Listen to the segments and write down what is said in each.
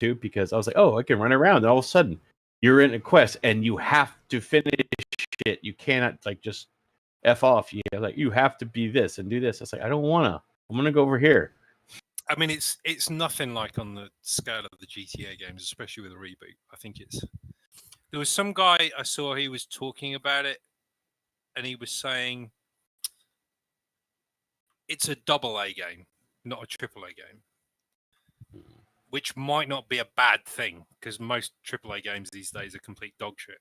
too, because I was like, oh, I can run around. And all of a sudden, you're in a quest and you have to finish it. You cannot like just F off. You have to be this and do this. I was like, I don't wanna. I'm gonna go over here. I mean, it's nothing like on the scale of the GTA games, especially with a reboot. I think there was some guy I saw, he was talking about it, and he was saying it's a AA game, not a AAA game, which might not be a bad thing because most AAA games these days are complete dog shit.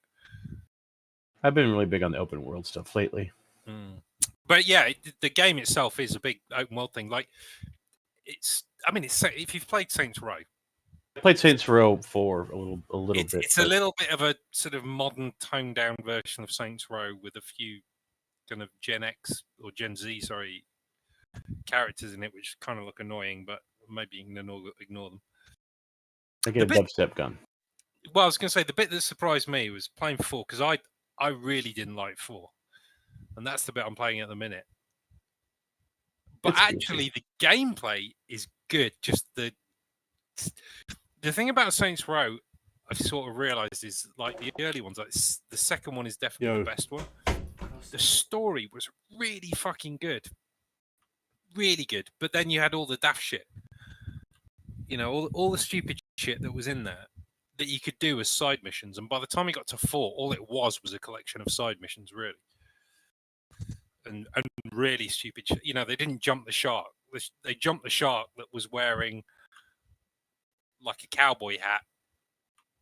I've been really big on the open world stuff lately. But yeah, the game itself is a big open world thing. Like, it's if you've played Saints Row, I played Saints Row 4 a little bit. It's a little bit of a sort of modern, toned down version of Saints Row with a few kind of Gen X or Gen Z, characters in it, which kind of look annoying, but maybe you can ignore them. I get a dubstep gun. Well, I was going to say the bit that surprised me was playing 4 because I really didn't like 4, and that's the bit I'm playing at the minute. But actually, the gameplay is good. Just the thing about Saints Row, I've sort of realised is like the early ones. Like the second one is definitely the best one. The story was really fucking good, really good. But then you had all the daft shit. You know, all the stupid shit that was in there that you could do as side missions. And by the time you got to 4, all it was a collection of side missions, really. And really stupid shit. You know, they didn't jump the shark. They jumped the shark that was wearing like a cowboy hat.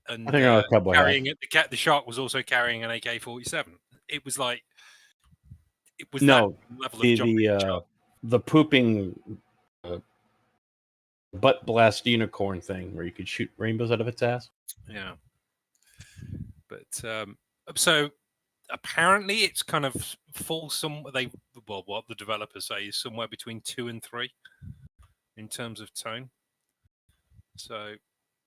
And I think I was a cowboy carrying hat. The shark was also carrying an AK-47. It was like that level of jumping the pooping butt blast unicorn thing where you could shoot rainbows out of its ass. Yeah. But so apparently it's kind of what the developers say is somewhere between 2 and 3 in terms of tone. So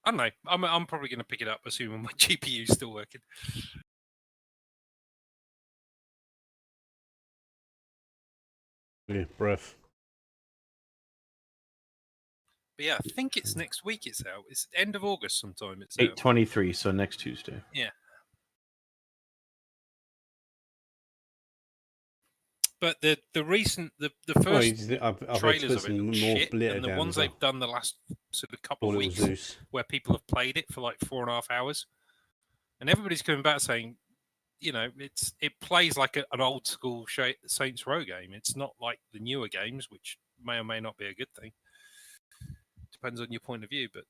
I don't know. I'm probably going to pick it up, assuming my GPU is still working. Yeah, breath. But yeah, I think it's next week it's out. It's end of August sometime. It's 8/23, so next Tuesday. Yeah. But the first trailers of it look shit, and the ones they've done the last sort of couple of weeks where people have played it for like 4.5 hours, and everybody's coming back saying, you know, it plays like an old school Saints Row game. It's not like the newer games, which may or may not be a good thing. Depends on your point of view, but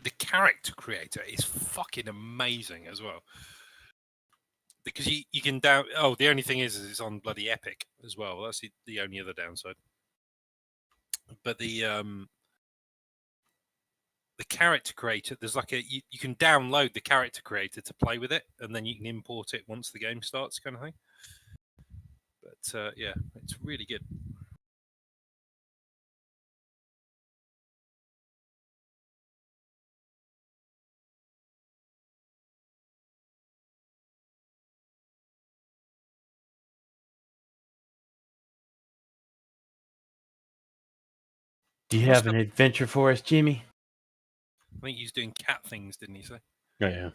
the character creator is fucking amazing as well. Because you can down. Oh, the only thing is it's on bloody Epic as well. That's the only other downside. But the character creator, there's like you can download the character creator to play with it, and then you can import it once the game starts, kind of thing. But yeah, it's really good. Do you have an adventure for us, Jimmy? I think he's doing cat things, didn't he say? Oh, yeah.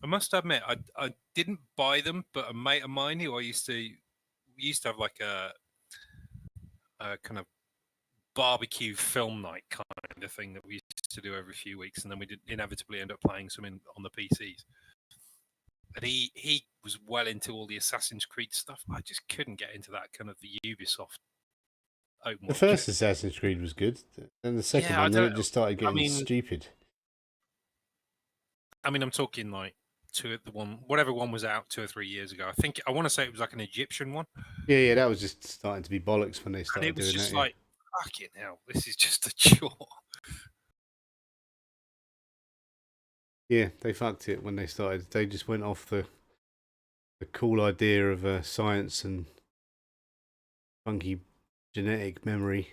I must admit, I didn't buy them, but a mate of mine who we used to have like a kind of barbecue film night kind of thing that we used to do every few weeks, and then we did inevitably end up playing some on the PCs. And he was well into all the Assassin's Creed stuff. I just couldn't get into that kind of the Ubisoft open world. The first Assassin's Creed was good, and the second one, then it just started getting stupid. I mean, I'm talking like whatever one was out 2 or 3 years ago. I want to say it was like an Egyptian one. Yeah, that was just starting to be bollocks when they started doing that. And it was just like, fucking hell, this is just a chore. Yeah, they fucked it when they started. They just went off the cool idea of science and funky genetic memory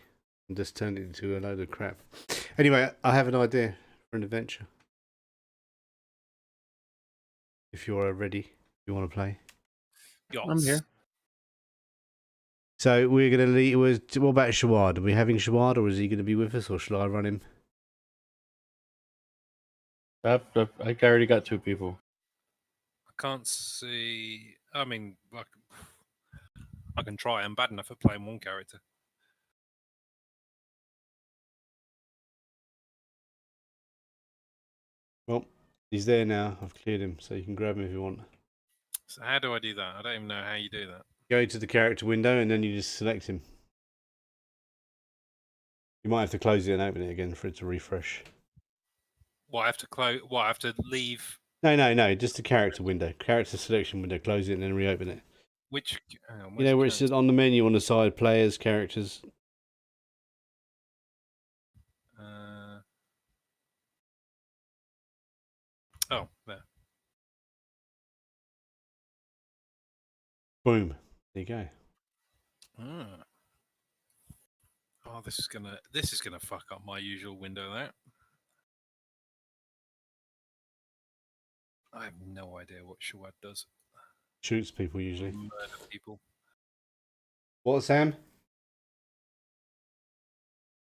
and just turned it into a load of crap. Anyway, I have an idea for an adventure. If you're ready, you want to play. Yes. I'm here. So we're going to leave. What about Shawad? Are we having Shawad, or is he going to be with us, or shall I run him? I already got 2 people. I can't see. I mean, I can try. I'm bad enough at playing one character. Well, he's there now. I've cleared him, so you can grab him if you want. So how do I do that? I don't even know how you do that. Go to the character window and then you just select him. You might have to close it and open it again for it to refresh. What, I have to close? What, I have to leave? No. Just the character window. Character selection window. Close it and then reopen it. Which? You know where it says on the menu on the side, players, characters. Oh, there. Boom. There you go. Oh, this is gonna fuck up my usual window there. I have no idea what Shawad does. Shoots people usually. Murder people. What, Sam?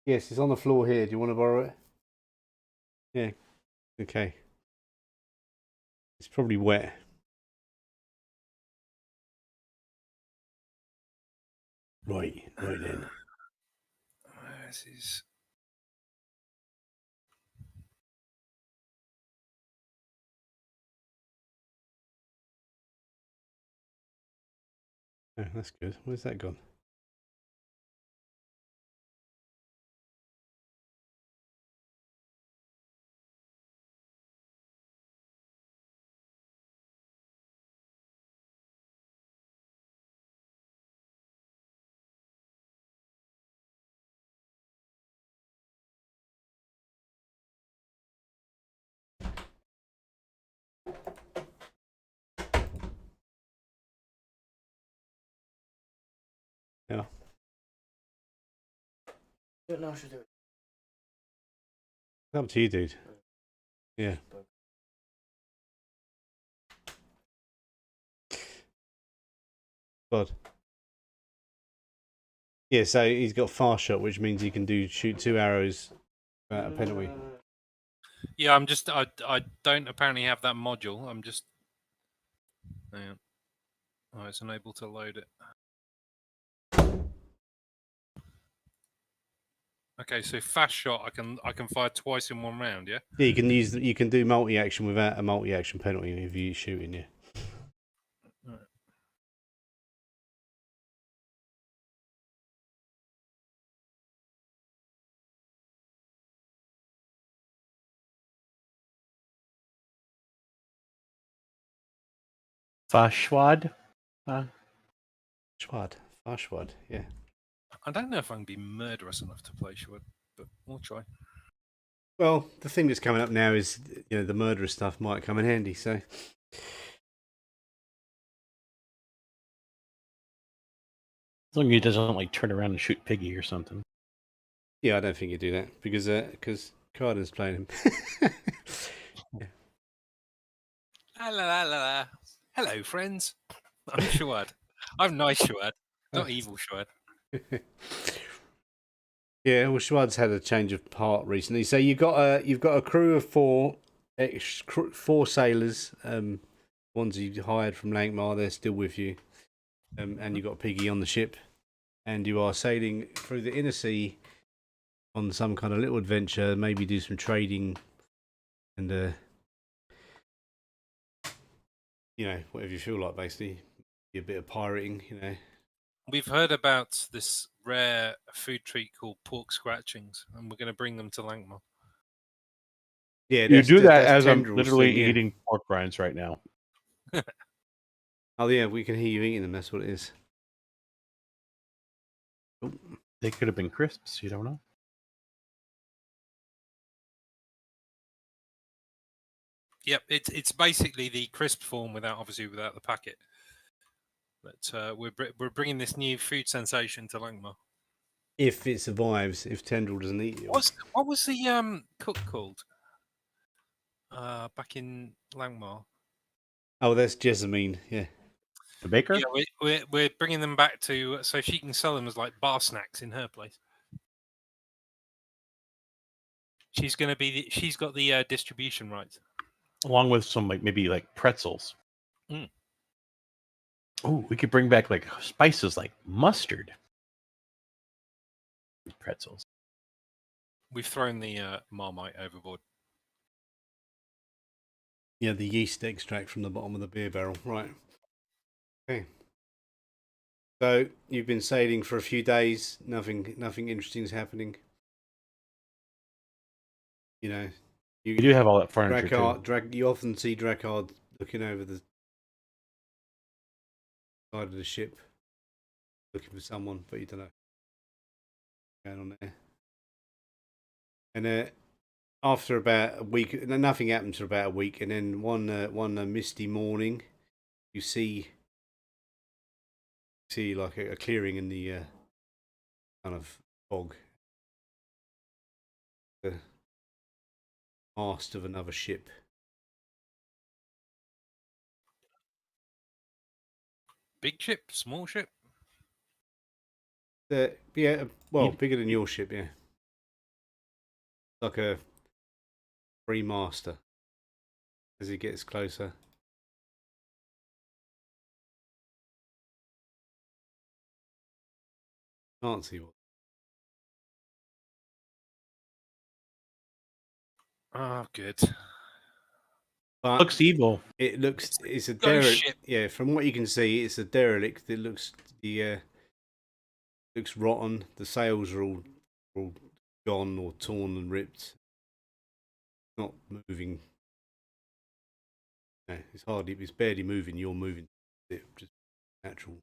Yes, it's on the floor here. Do you want to borrow it? Yeah. Okay. It's probably wet. Right then. This is. Oh, that's good. Where's that gone? Yeah. Don't know how to do it. It's up to you, dude. Yeah. God. Yeah, so he's got fast shot, which means he can shoot 2 arrows without a penalty. Yeah, I don't apparently have that module. I'm just. Yeah. Oh, it's unable to load it. Okay, so fast shot, I can fire twice in one round, yeah? Yeah, you can do multi-action without a multi-action penalty if you're shooting, yeah. Right. Fashwad? Fashwad, yeah. I don't know if I can be murderous enough to play Shawad, but we'll try. Well, the thing that's coming up now is, the murderous stuff might come in handy, so. As long as he doesn't turn around and shoot Piggy or something. Yeah, I don't think you do that because Carden's playing him. Yeah. Hello, friends. I'm Shawad. I'm nice Shawad, not evil Shawad. Yeah, well, Shwad's had a change of heart recently. So you've got a crew of 4 sailors. Ones you hired from Lankhmar, they're still with you. And you've got Piggy on the ship, and you are sailing through the inner sea on some kind of little adventure. Maybe do some trading, and whatever you feel like. Basically, be a bit of pirating. We've heard about this rare food treat called pork scratchings, and we're going to bring them to Lankhmar. Yeah, you do that as I'm Tendrils literally thing, yeah. eating pork rinds right now. Oh yeah, we can hear you eating them. That's what it is. Oh, they could have been crisps. You don't know. Yep, it's basically the crisp form without the packet. But we're bringing this new food sensation to Lankhmar. If it survives, if Tendril doesn't eat you. What was the cook called? Back in Lankhmar. Oh, that's Jessamine. Yeah. The baker? Yeah, we're bringing them back to so she can sell them as like bar snacks in her place. She's got the distribution rights, along with some maybe pretzels. Mm. Oh, we could bring back spices like mustard. Pretzels. We've thrown the Marmite overboard. Yeah, the yeast extract from the bottom of the beer barrel. Right. Okay. So you've been sailing for a few days. Nothing interesting is happening. You do have all that furniture too. You often see Drakkard looking over the side of the ship, looking for someone, but you don't know what's going on there. And after about a week, nothing happens for about a week, and then one misty morning, you see like a clearing in the kind of fog. The mast of another ship. Big ship, small ship? Yeah, well, bigger than your ship, yeah. Like a free master as he gets closer. Can't see what. Oh, good. But looks evil. It's a derelict. Yeah, from what you can see, it's a derelict. It looks looks rotten. The sails are all gone or torn and ripped. Not moving. No, it's barely moving. You're moving it just natural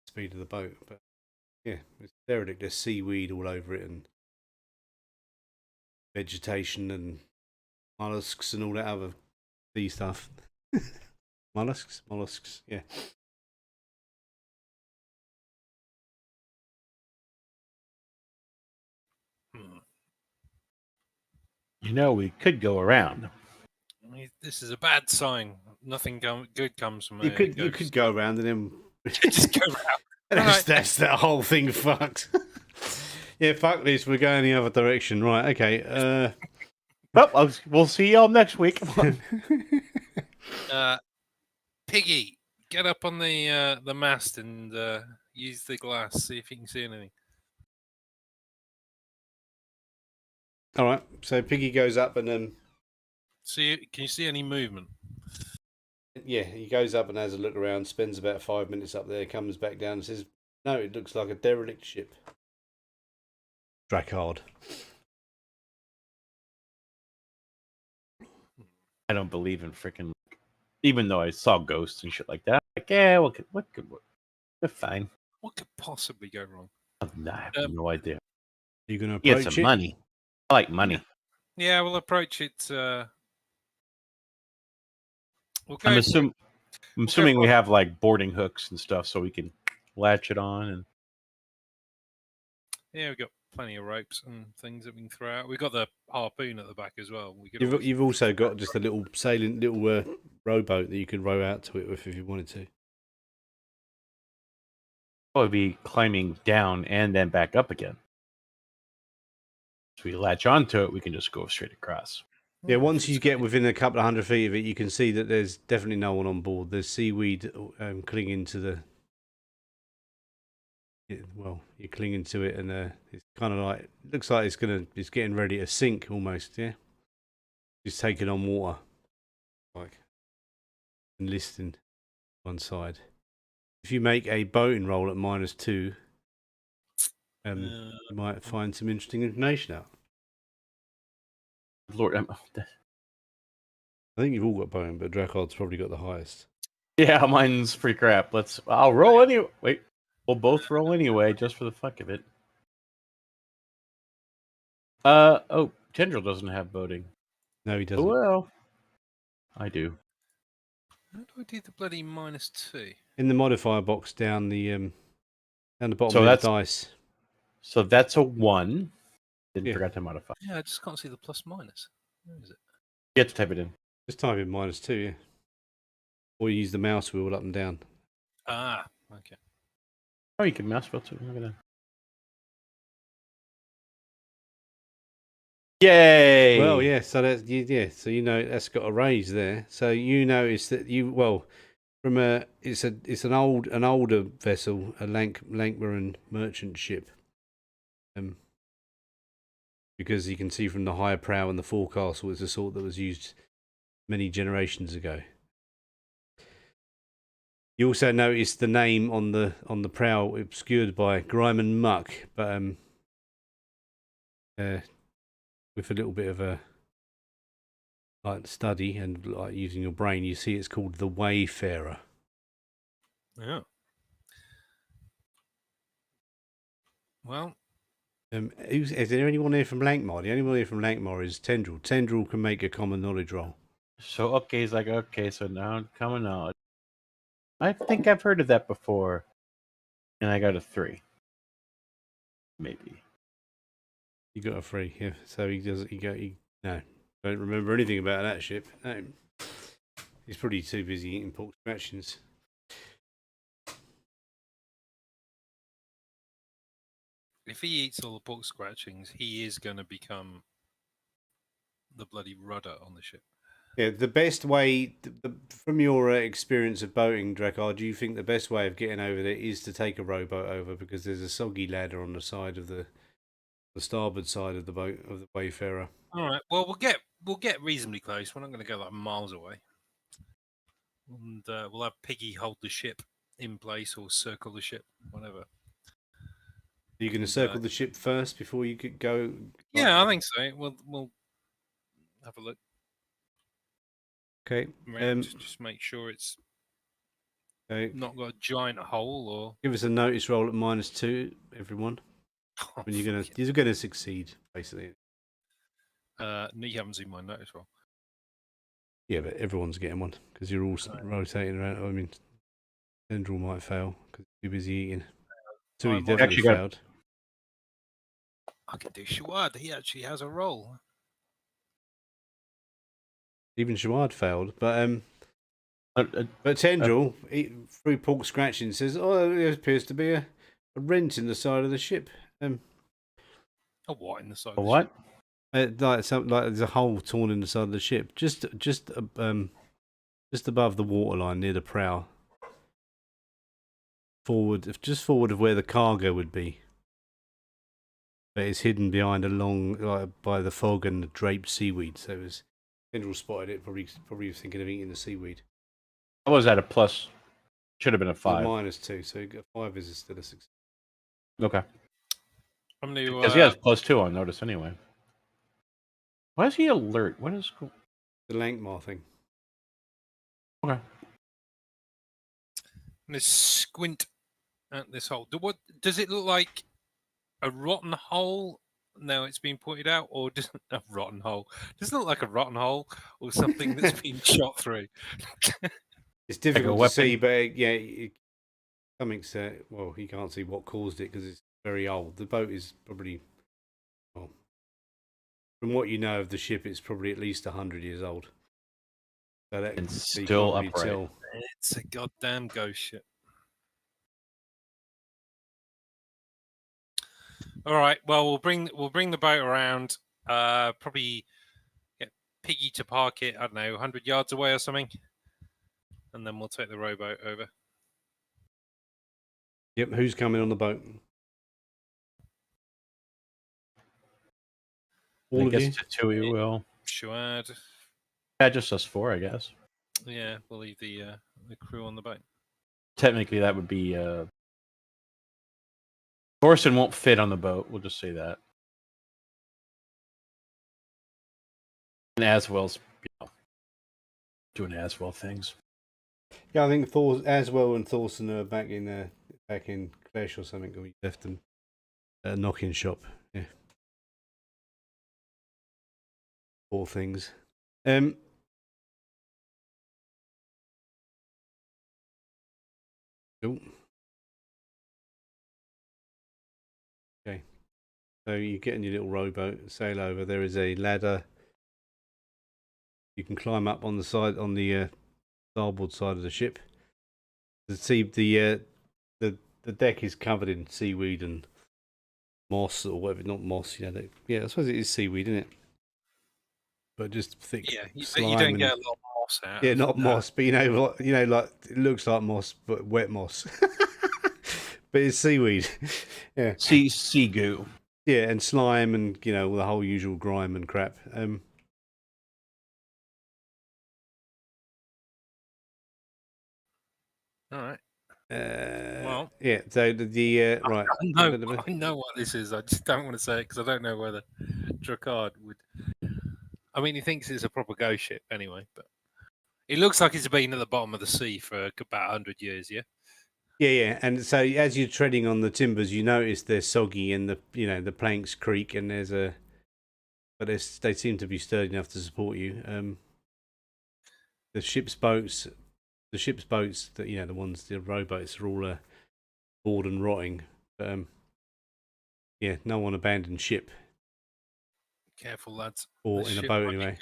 speed of the boat. But yeah, it's derelict. There's seaweed all over it and vegetation and mollusks and all that other sea stuff. mollusks, yeah. We could go around. This is a bad sign. Nothing good comes from it. You could go around and then just go around. That's that whole thing fucked. Yeah, fuck this. We're going the other direction. Right, okay. Well, we'll see y'all next week. Piggy, get up on the mast and use the glass. See if you can see anything. All right. So Piggy goes up and then. Can you see any movement? Yeah, he goes up and has a look around. Spends about 5 minutes up there. Comes back down and says, "No, it looks like a derelict ship." Drakkard. I don't believe in freaking. Even though I saw ghosts and shit like that, yeah, what could work? They're fine. What could possibly go wrong? I have no idea. You're going to approach Get some money. I like money. Yeah, we'll approach it. I'm assuming we have boarding hooks and stuff, so we can latch it on. And yeah, we've got plenty of ropes and things that we can throw out. We've got the harpoon at the back as well. You've also got just a little rowboat that you can row out to it with if you wanted to. Probably be climbing down and then back up again. So we latch onto it, we can just go straight across. Yeah, once you get within a couple of 100 feet of it, you can see that there's definitely no one on board. There's seaweed clinging to the. Well, you're clinging to it, and it's kind of looks like it's getting ready to sink almost. Yeah, just taking on water, enlisting one side. If you make a boating roll at -2, you might find some interesting information out. Lord, I think you've all got boating, but Drakkard's probably got the highest. Yeah, mine's pretty crap. I'll roll anyway. Wait, we'll both roll anyway, just for the fuck of it. Tendril doesn't have boating. No, he doesn't. Oh, well, I do. How do I do the bloody -2? In the modifier box down the bottom So of that's the dice. so that's a 1. Didn't Yeah. forget to modify. Yeah, I just can't see the plus minus. Where is it? You have to type it in. Just type in -2, yeah. Or use the mouse wheel up and down. Ah, okay. Oh, you can mouse wheel too. Look at that. Yay! Well, yeah. So that's So that's got a raise there. So you notice that from it's an older vessel, a Lankhmar merchant ship. Because you can see from the higher prow and the forecastle, it's a sort that was used many generations ago. You also notice the name on the prow obscured by grime and muck, but with a little bit of a study and using your brain, you see it's called the Wayfarer. Yeah. Well, Is there anyone here from Lankhmar? The only one here from Lankhmar is Tendril. Tendril can make a common knowledge roll. So he's like, okay, so now common knowledge. I think I've heard of that before. And I got a 3. Maybe. You got a 3, yeah. So no. Don't remember anything about that ship. No. He's probably too busy eating pork scratchings. if he eats all the pork scratchings, he is going to become the bloody rudder on the ship. Yeah, the best way, from your experience of boating, Drakkar, do you think the best way of getting over there is to take a rowboat over, because there's a soggy ladder on the side of the starboard side of the boat of the Wayfarer? All right. Well, we'll get reasonably close. We're not going to go like miles away, and we'll have Piggy hold the ship in place or circle the ship, whatever. Are you going to circle the ship first before you could go? Yeah, I think so. We'll have a look. Okay. Just make sure it's Okay. not got a giant hole or. Give us a notice roll at -2, everyone. Oh, When you're gonna succeed, basically. No, you haven't seen my notice roll. Yeah, but everyone's getting one because you're all rotating around. I mean, Tendril might fail because he's too busy eating. So he definitely failed. I can do Shawad. He actually has a roll. Even Shawad failed, but Tendril, through pork scratching, says, "Oh, there appears to be a rent in the side of the ship." A what in the side? A what? Like there's a hole torn in the side of the ship, just above the waterline near the prow, just forward of where the cargo would be. But it's hidden behind by the fog and the draped seaweed. So as Tendril spotted it, probably was thinking of eating the seaweed. I was at a plus. Should have been a 5. -2, so 5 is still a 6. Okay. I'm new. Because he has +2 on notice anyway. Why is he alert? What is cool? The Lankhmar thing. Okay. I'm gonna squint at this hole. What does it look like? A rotten hole? No, it's been pointed out, or just a rotten hole? Does it look like a rotten hole or something that's been shot through? It's difficult to see, but yeah, something's. Well, you can't see what caused it because it's very old. The boat is probably, well, from what you know of the ship, it's probably at least 100 years old. So that it's still upright. It's a goddamn ghost ship. All right. Well, we'll bring the boat around. Probably get Piggy to park it. I don't know, 100 yards away or something, and then we'll take the rowboat over. Yep. Who's coming on the boat? All of you. Tatui will. Shawad. Yeah, just us 4, I guess. Yeah, we'll leave the crew on the boat. Technically, that would be. Thorson won't fit on the boat. We'll just say that. And Aswell's, doing Aswell things. Yeah, I think Aswell and Thorson are back in Clash or something. We left them at a knock-in shop. Yeah. Poor things. Cool. Okay. So you get in your little rowboat, sail over. There is a ladder. You can climb up on the side, on the starboard side of the ship. The deck is covered in seaweed and moss or whatever. Not moss, you know. Yeah, I suppose it is seaweed, isn't it? But just thick but you don't slime get a lot of moss out. yeah, of not that. moss, but like it looks like moss, but wet moss. But it's seaweed. Yeah, sea goo. yeah, and slime and all the whole usual grime and crap. All right. Well, yeah. So the right. I know what this is. I just don't want to say it because I don't know whether Drakkar would. I mean, he thinks it's a proper ghost ship anyway, but it looks like it's been at the bottom of the sea for about 100 years. Yeah. Yeah. And so as you're treading on the timbers, you notice they're soggy and the planks creak and but they seem to be sturdy enough to support you. The ship's boats that the rowboats are all bored and rotting. But yeah, no one abandoned ship. Careful, lads. Or in a boat anyway.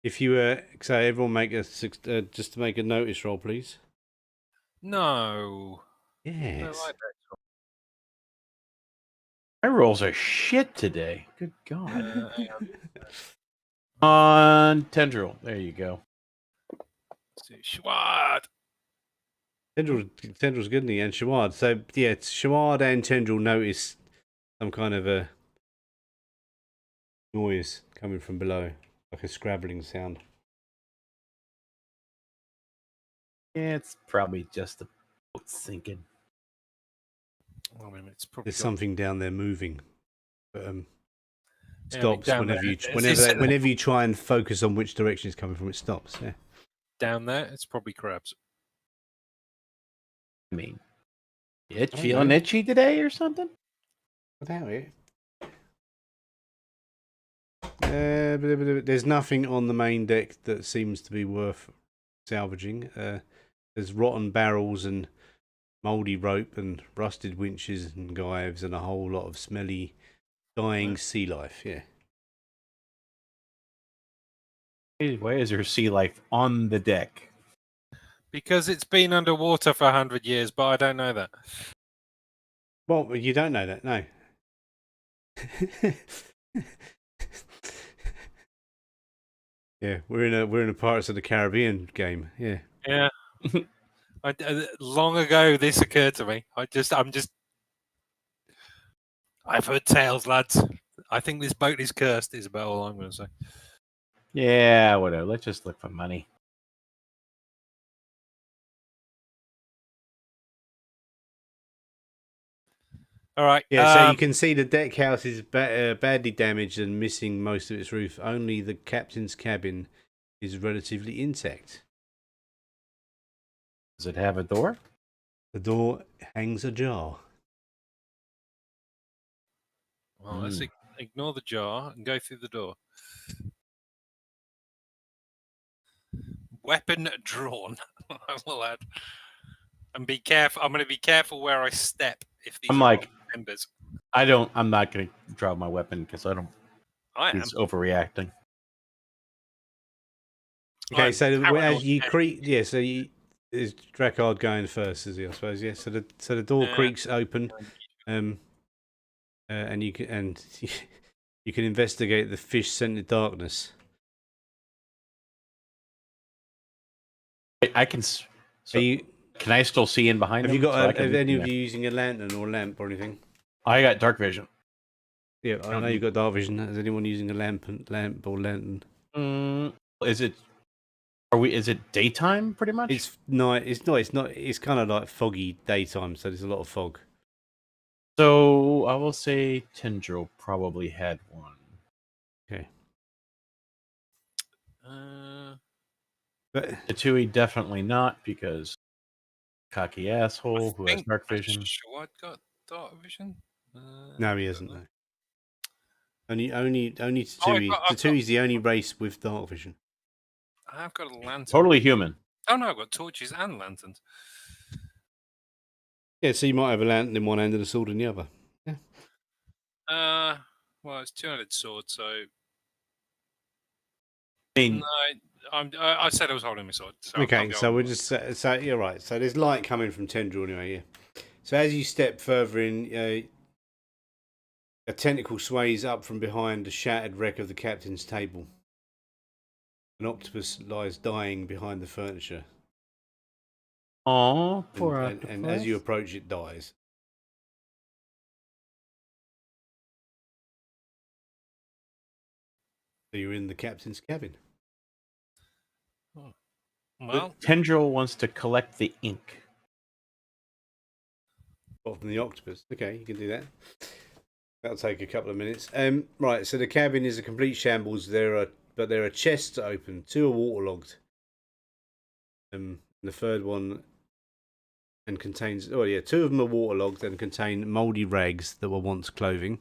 If you so everyone make just to make a notice roll, please. No. Yes. My rolls are shit today. Good God. On Tendril. There you go. Shawad. Tendril's good, isn't he? And Shawad. So yeah, Shawad and Tendril notice some kind of a noise coming from below, like a scrabbling sound. Yeah, it's probably just the boat sinking. Well, I mean, it's probably There's something down there moving, but Yeah, stops whenever you try and focus on which direction it's coming from. It stops. Yeah. Down there, it's probably crabs. I mean, feeling itchy today or something? Without it. There's nothing on the main deck that seems to be worth salvaging. There's rotten barrels and mouldy rope and rusted winches and gyves and a whole lot of smelly, dying sea life. Yeah. Why is there sea life on the deck? Because it's been underwater for 100 years, but I don't know that. Well, you don't know that, no. Yeah, we're in a Pirates of the Caribbean game. Yeah. Yeah. Long ago, this occurred to me. I've heard tales, lads. I think this boat is cursed. Is about all I'm going to say. Yeah, whatever. Let's just look for money. All right. Yeah, so you can see the deck house is badly damaged and missing most of its roof. Only the captain's cabin is relatively intact. Does it have a door? The door hangs ajar. Well, let's ignore the jar and go through the door. Weapon drawn. I will add. And be careful. I'm going to be careful where I step. If these members. I'm not going to draw my weapon because I am overreacting. Okay, so as you creak, is Drakkar going first? Is he? I suppose. Yeah. So the door creaks open, and you can investigate the fish-scented darkness. I can. Can I still see in behind? Have you got? Have any of you using a lantern or lamp or anything? I got dark vision. Yeah, I know you've got dark vision. Is anyone using a lamp or lantern? Is it? Is it daytime? Pretty much. It's night. It's not. It's not. It's kind of like foggy daytime, so there's a lot of fog. So I will say Tendril probably had one. Okay. But Tatui definitely not because cocky asshole who has dark vision. Shawad got dark vision. No, he hasn't. No. Only Tatui. Tatui's the only race with dark vision. I've got a lantern. Totally human. Oh no, I've got torches and lanterns. Yeah, so you might have a lantern in one hand and a sword in the other. Yeah. Well, it's 200 sword, so I mean, no, I said I was holding my sword. So Okay, so we're just so you're right. So there's light coming from Tendril anyway. Yeah. So as you step further in, a tentacle sways up from behind the shattered wreck of the captain's table. An octopus lies dying behind the furniture. oh, poor and as you approach, it dies. So you're in the captain's cabin. Well, Tendril wants to collect the ink. From the octopus. Okay, you can do that. That'll take a couple of minutes. Right, so the cabin is a complete shambles. There are chests open. 2 are waterlogged. The third one contains 2 of them are waterlogged and contain mouldy rags that were once clothing.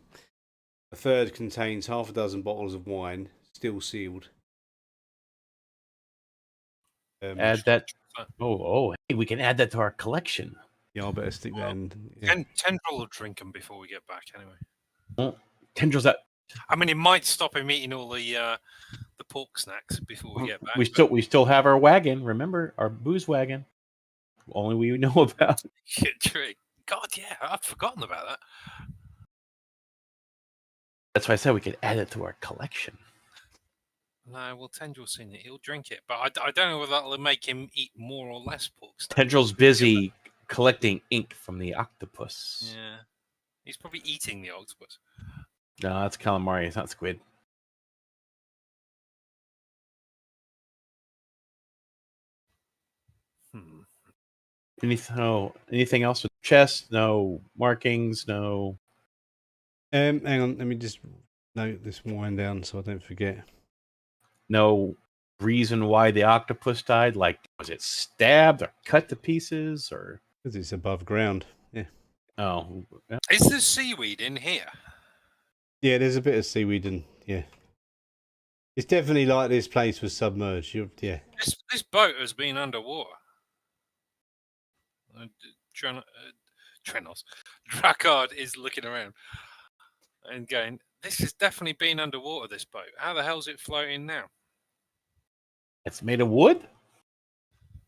A third contains half a dozen bottles of wine, still sealed. Add that. Hey, we can add that to our collection. Yeah, I better stick that in. Yeah. Tendril will drink them before we get back, anyway. Well, Tendril's that. I mean, it might stop him eating all the pork snacks before we get back. We still have our wagon. Remember our booze wagon. Only we know about. True. God, yeah, I've forgotten about that. That's why I said we could add it to our collection. No, well, Tendril's seen it. He'll drink it, but I don't know whether that'll make him eat more or less pork snacks. Tendril's busy collecting ink from the octopus. Yeah, he's probably eating the octopus. No, that's calamari. It's not squid. Anything else with chest? No markings. No. Hang on. Let me just note this wine down so I don't forget. No reason why the octopus died. Like, was it stabbed or cut to pieces, or because it's above ground? Yeah. Oh, is there seaweed in here? Yeah, there's a bit of seaweed in. Yeah. It's definitely like this place was submerged. Yeah. This boat has been underwater. Trenos. Drakkard is looking around and going, this has definitely been underwater, this boat. How the hell's it floating now? It's made of wood?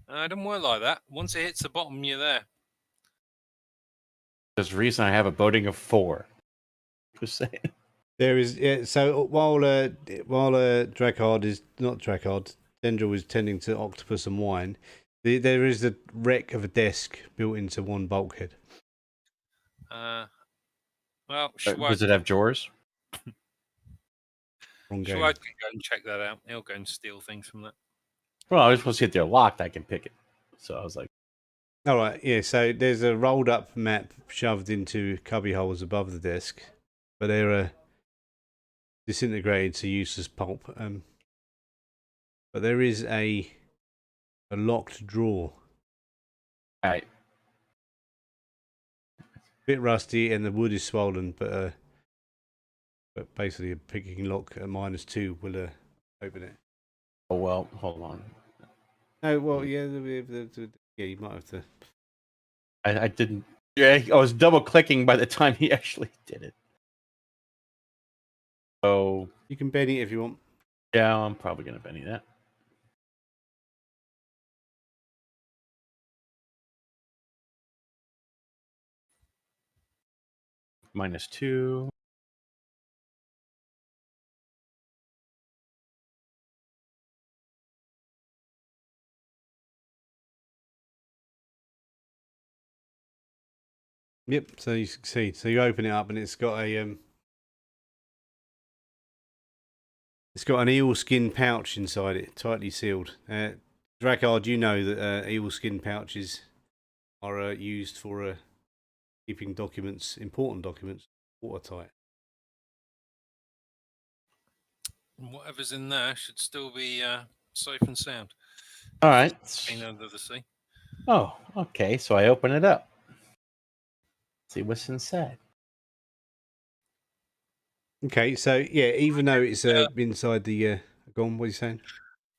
It doesn't work like that. Once it hits the bottom, you're there. There's a reason I have a boating of 4. Just saying. There is, so while Drakkard is not Drakkard, Tendril is tending to octopus and wine. There is the wreck of a desk built into one bulkhead. Well, does it have drawers? Wrong game. Shuad can go and check that out. He'll go and steal things from that. Well, I was supposed to see if they're locked. I can pick it. So I was like, all right, yeah. So there's a rolled up map shoved into cubby holes above the desk, but they're disintegrated to useless pulp. But there is a locked drawer. Right. Bit rusty and the wood is swollen, but basically a picking lock at -2 will open it. Oh well, hold on. Oh well, yeah, you might have to. I didn't. Yeah, I was double clicking by the time he actually did it. So you can Benny if you want. Yeah, I'm probably gonna Benny that. -2. Yep. So you succeed. So you open it up, and it's got a it's got an eel skin pouch inside it, tightly sealed. Drakkard, you know that eel skin pouches are used for keeping documents, important documents, watertight. Whatever's in there should still be safe and sound. All right. Been under the sea. Oh, okay. So I open it up. See what's inside. Okay, so yeah, even though it's inside the, go on, what are you saying?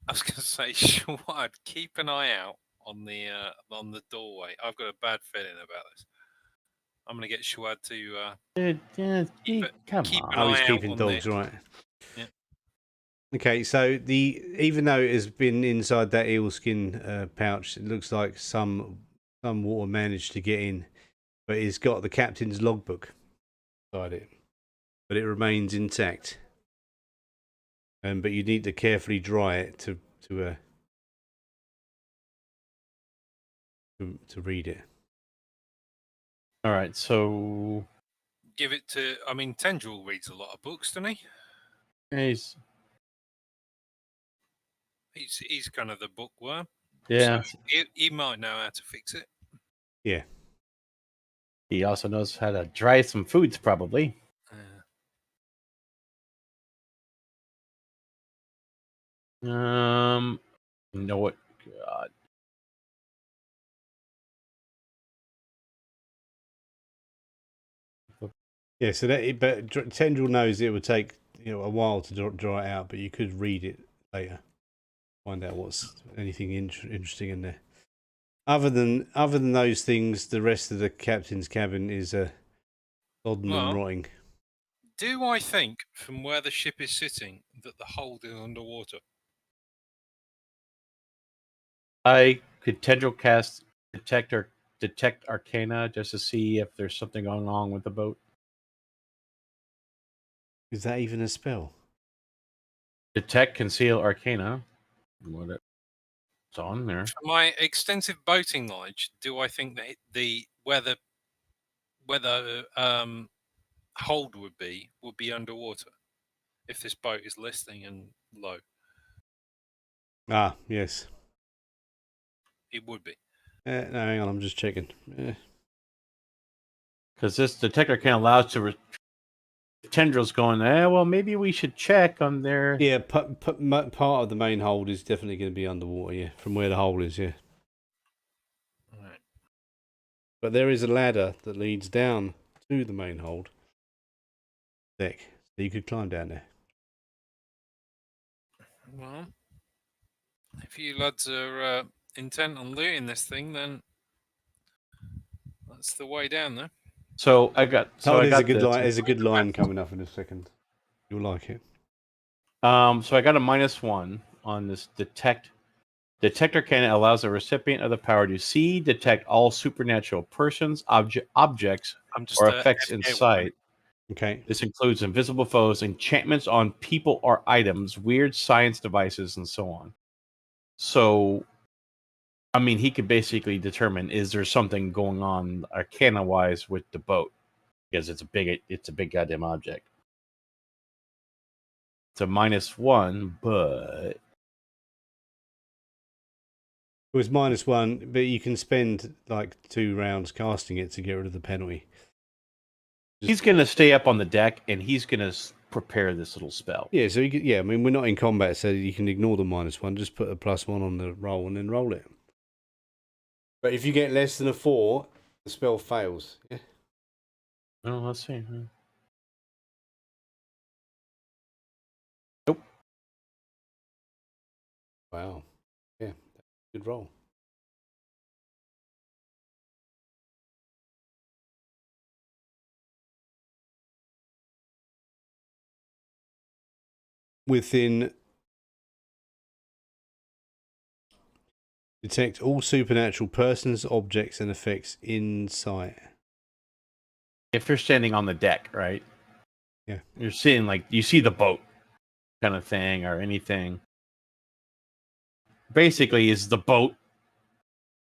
I was going to say, Shawad, keep an eye out on the doorway. I've got a bad feeling about this. I'm going to get Shawad to keep an I was eye out keeping on dogs, this. right? Yeah. Okay, so even though it has been inside that eelskin pouch, it looks like some water managed to get in, but it's got the captain's logbook inside it, but it remains intact. But you need to carefully dry it to read it. All right, so Give it to. I mean, Tendril reads a lot of books, doesn't he? He's kind of the bookworm. Yeah. So he might know how to fix it. Yeah. He also knows how to dry some foods, probably. You know what? God. Yeah, so but Tendril knows it would take a while to dry it out, but you could read it later, find out what's anything interesting in there. Other than those things, the rest of the captain's cabin is sodden and rotting. Do I think from where the ship is sitting that the hold is underwater? I could Tendril cast detect Arcana just to see if there's something going on with the boat. Is that even a spell? Detect Conceal Arcana. What it's on there. From my extensive boating knowledge, do I think that where the hold would be underwater if this boat is listing and low? Ah, yes. It would be. No, hang on, I'm just checking. Because this Detect Arcana allows to. Tendril's going, well, maybe we should check on their. Yeah, part of the main hold is definitely going to be underwater, yeah, from where the hole is, yeah. Right. But there is a ladder that leads down to the main hold deck, so you could climb down there. Well, if you lads are intent on looting this thing, then that's the way down there. So I got. So there's I a got good this. line. There's a good line coming up in a second. You'll like it. So I got a -1 on this detect. Detect Arcana allows the recipient of the power to see, detect all supernatural persons, objects, or effects in sight. Okay. This includes invisible foes, enchantments on people or items, weird science devices, and so on. So, I mean, he could basically determine, is there something going on Arcana-wise with the boat? Because it's a big goddamn object. It's a -1, but It was -1, but you can spend like 2 rounds casting it to get rid of the penalty. He's going to stay up on the deck and he's going to prepare this little spell. Yeah, so I mean, we're not in combat, so you can ignore the -1. Just put a +1 on the roll and then roll it. But if you get less than a 4, the spell fails. Yeah. Oh, let's see. Nope. Wow. Yeah, good roll. Within detect all supernatural persons, objects, and effects in sight. If you're standing on the deck, right? Yeah. You're seeing, like, you see the boat kind of thing or anything. Basically, is the boat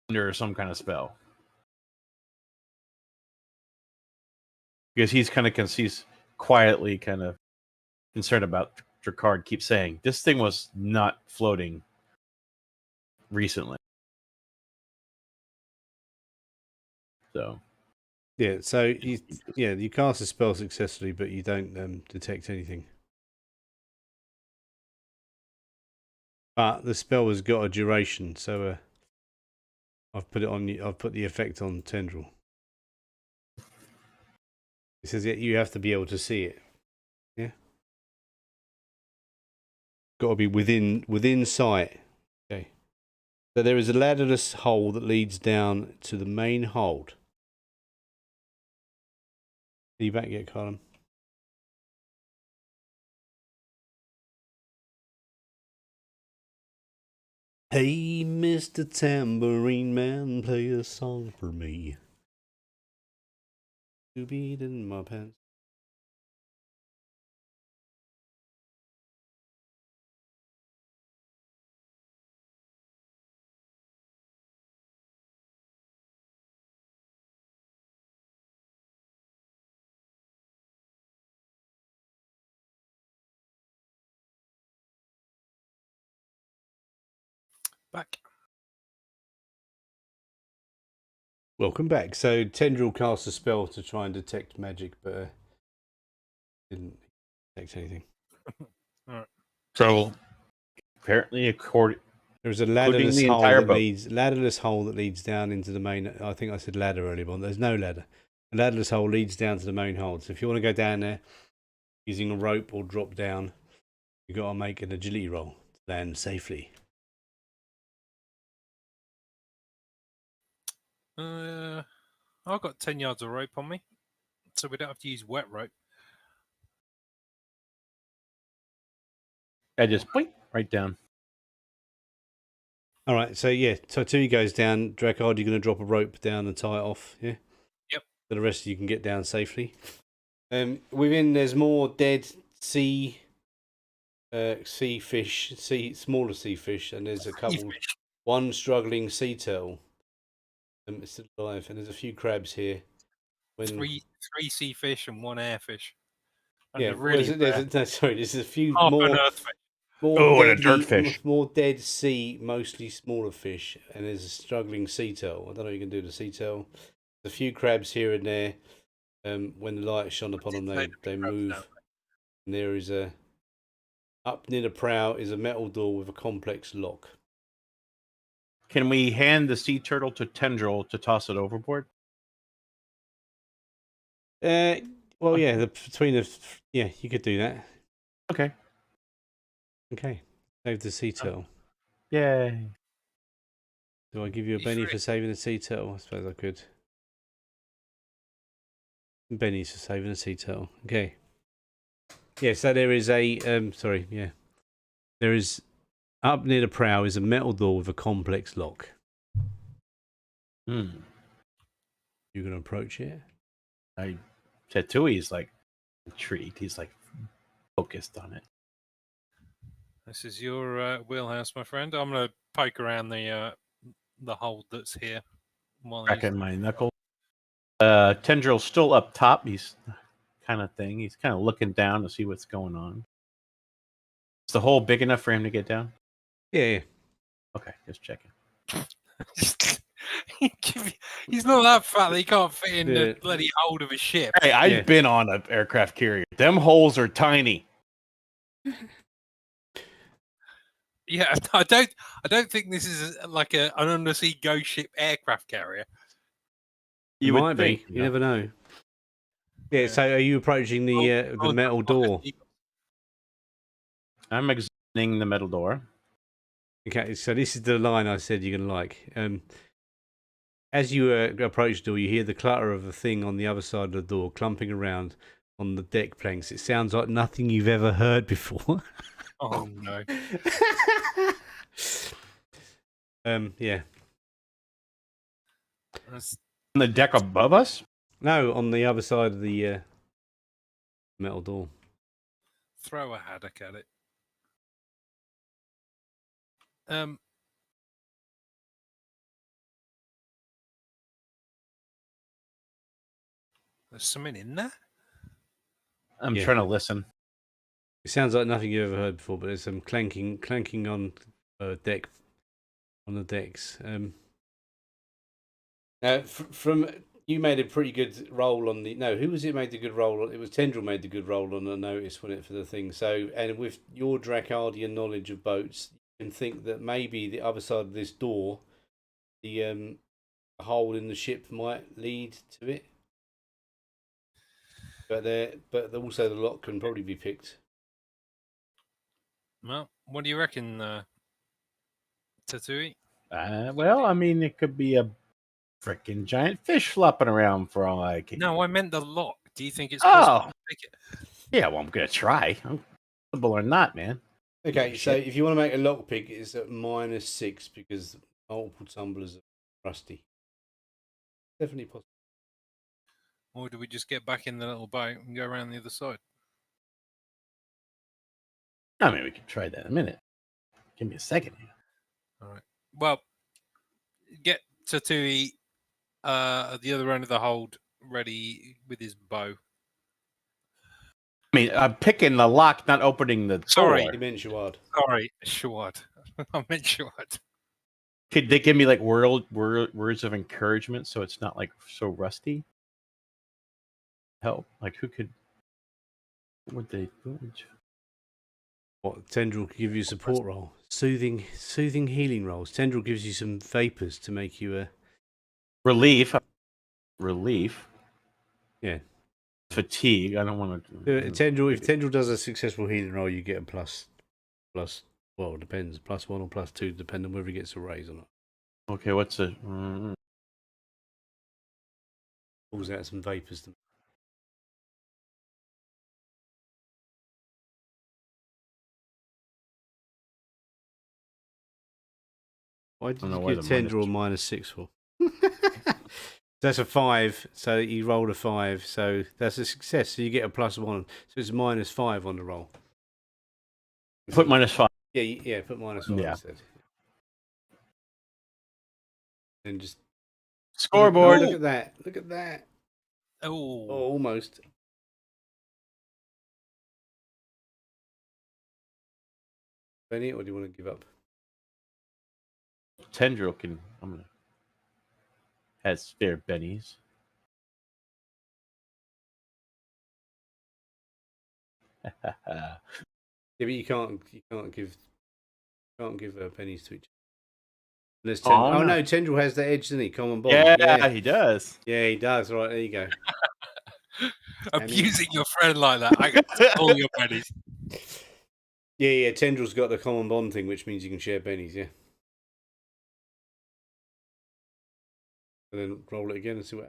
under some kind of spell? Because he's quietly kind of concerned about Drakkar keeps saying, this thing was not floating recently. So. Yeah, so you cast a spell successfully, but you don't detect anything. But the spell has got a duration, so I've put the effect on Tendril. It says you have to be able to see it. Yeah. got to be within sight. Okay. So there is a ladderless hole that leads down to the main hold. Are you back yet, Colin? Hey, Mr. Tambourine Man, play a song for me. To beat in my pants. Back. Welcome back. So Tendril cast a spell to try and detect magic, but didn't detect anything. All right. So apparently, There's a Including ladderless the hole entire that boat. leads down into the main. I think I said ladder earlier on. There's no ladder. The ladderless hole leads down to the main hold. So if you want to go down there using a rope or drop down, you got to make an agility roll to land safely. I've got 10 yards of rope on me, so we don't have to use wet rope. I just right down. All right. So yeah, Tatui goes down. Drakard, you're going to drop a rope down and tie it off. Yeah. Yep. So the rest of you can get down safely. Within there's more dead sea fish, smaller sea fish, and there's a couple. One struggling sea turtle. It's still alive, and there's a few crabs here. Three sea fish and one air fish. And Yeah, really there's a few half more. an earth fish. And a dirt fish. More dead sea, mostly smaller fish, and there's a struggling sea turtle. I don't know what you can do to sea turtle. There's a few crabs here and there. When the light shone upon them, they move. And there is up near the prow is a metal door with a complex lock. Can we hand the sea turtle to Tendril to toss it overboard? Well, yeah, you could do that. Okay. Okay, save the sea turtle. Yay. Do I give you a Benny for saving the sea turtle? I suppose I could. Benny's for saving the sea turtle. Okay. Yeah, so there is a there is up near the prow is a metal door with a complex lock. Hmm. You gonna approach it? Tatui is like intrigued. He's like focused on it. This is your wheelhouse, my friend. I'm going to poke around the hold that's here. Cracking my knuckle. Tendril's still up top. He's kind of looking down to see what's going on. Is the hole big enough for him to get down? Yeah. Okay, just checking. He's not that fat that he can't fit in the bloody hold of a ship. Hey, I've been on an aircraft carrier. Them holes are tiny. Yeah, I don't think this is like an undersea ghost ship aircraft carrier. You might be. You never know. Yeah. So, are you approaching the metal door? I'm examining the metal door. Okay. So this is the line I said you're gonna like. As you approach the door, you hear the clatter of a thing on the other side of the door clumping around on the deck planks. It sounds like nothing you've ever heard before. Oh no. Yeah. On the deck above us? No, on the other side of the metal door. Throw a haddock at it. There's something in there. I'm trying to listen. It sounds like nothing you've ever heard before, but there's some clanking on the decks. From you made a pretty good roll on the. No, who was it made the good roll? It was Tendril made the good roll on the notice, wasn't it, for the thing? So, and with your Dracardian knowledge of boats, you can think that maybe the other side of this door, the hole in the ship might lead to it. But also the lock can probably be picked. Well, what do you reckon, Tatui? Well, I mean, it could be a freaking giant fish flopping around for all I can. No, I meant the lock. Do you think it's possible to pick it? Yeah, well, I'm gonna try. I'm possible or not, man. Okay, Yeah, so shit. if you want to make a lockpick, it's at -6 because multiple tumblers are rusty. Definitely possible. Or do we just get back in the little boat and go around the other side? I mean, we can try that in a minute. Give me a second here. All right. Well, get Tatui at the other end of the hold ready with his bow. I mean, I'm picking the lock, not opening the Sorry. door. You meant Shawad. Sorry, Shawad. I meant Shawad. Could they give me like words of encouragement so it's not like so rusty? Help? Like who could? What would they? What Tendril could give you a support roll, soothing healing rolls. Tendril gives you some vapors to make you a relief. Yeah. Fatigue. I don't want to. Tendril. If Tendril does a successful healing roll, you get a plus. Well, it depends. +1 or +2, depending on whether he gets a raise or not. Okay, what's it? Pulls out some vapors. Why did you give Tendril -6 for? That's a 5, so you rolled a 5, so that's a success. So you get a +1, so it's -5 on the roll. Put -5. Yeah, put -5 instead. And just scoreboard. Look at that. Oh, Almost. Benny, or do you want to give up? Tendril can. I'm gonna. Has spare bennies. Yeah, but you can't give pennies to each other. No, Tendril has the edge, doesn't he? Common bond. Yeah, he does. Yeah, he does. Right, there you go. Abusing your friend like that. I got all your pennies. Yeah. Tendril's got the common bond thing, which means you can share pennies. Yeah. And then roll it again and see what.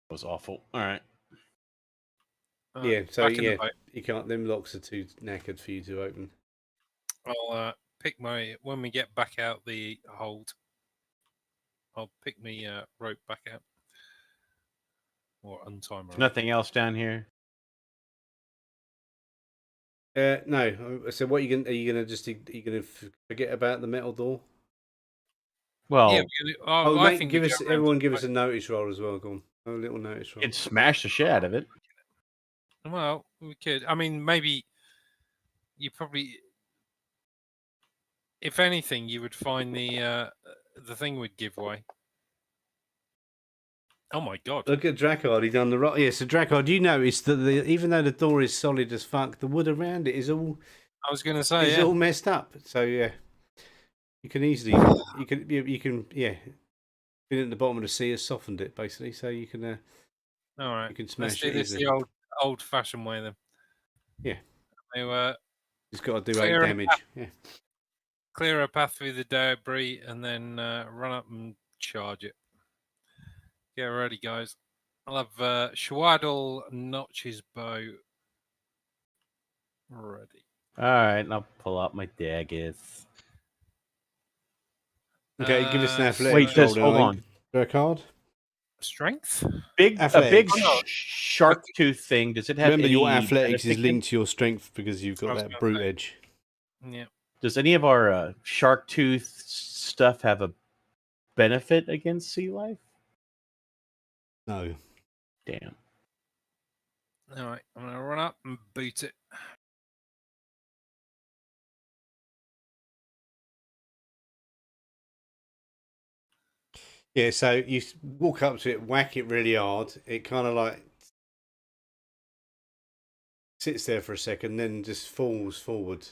That was awful. All right. Yeah. So yeah, you can't. Them locks are too knackered for you to open. I'll pick when we get back out the hold. I'll pick me rope back out or untime. Nothing else down here. No. So what are you gonna forget about the metal door? Well, yeah, I think everyone give us a notice roll as well. Go on, a little notice roll. It'd smash the shit out of it. Well, we could. I mean, maybe you probably, if anything, you would find the thing would give way. Oh my god! Look at Drakkard. He done the right. Yeah, so Drakkard, you noticed that even though the door is solid as fuck, the wood around it is all. I was going to say, it's all messed up. So yeah, you can easily you can been at the bottom of the sea has softened it basically, so you can. All right, you can smash it. Let's do this the old-fashioned way then. Yeah. So, just got to do 8 damage. Yeah. Clear a path through the debris and then run up and charge it. Get ready, guys. I'll have Shwaddle notch his bow ready. All right, I'll pull out my daggers. Okay, give us an athletics. Wait, hold on. Drakkard. Strength? A big shark tooth thing. Does it have? Remember, your athletics is linked to your strength because you've got that brute edge. Yeah. Does any of our shark tooth stuff have a benefit against sea life? No. Damn. All right, I'm gonna run up and boot it. Yeah, so you walk up to it, whack it really hard. It kind of like sits there for a second, then just falls forward.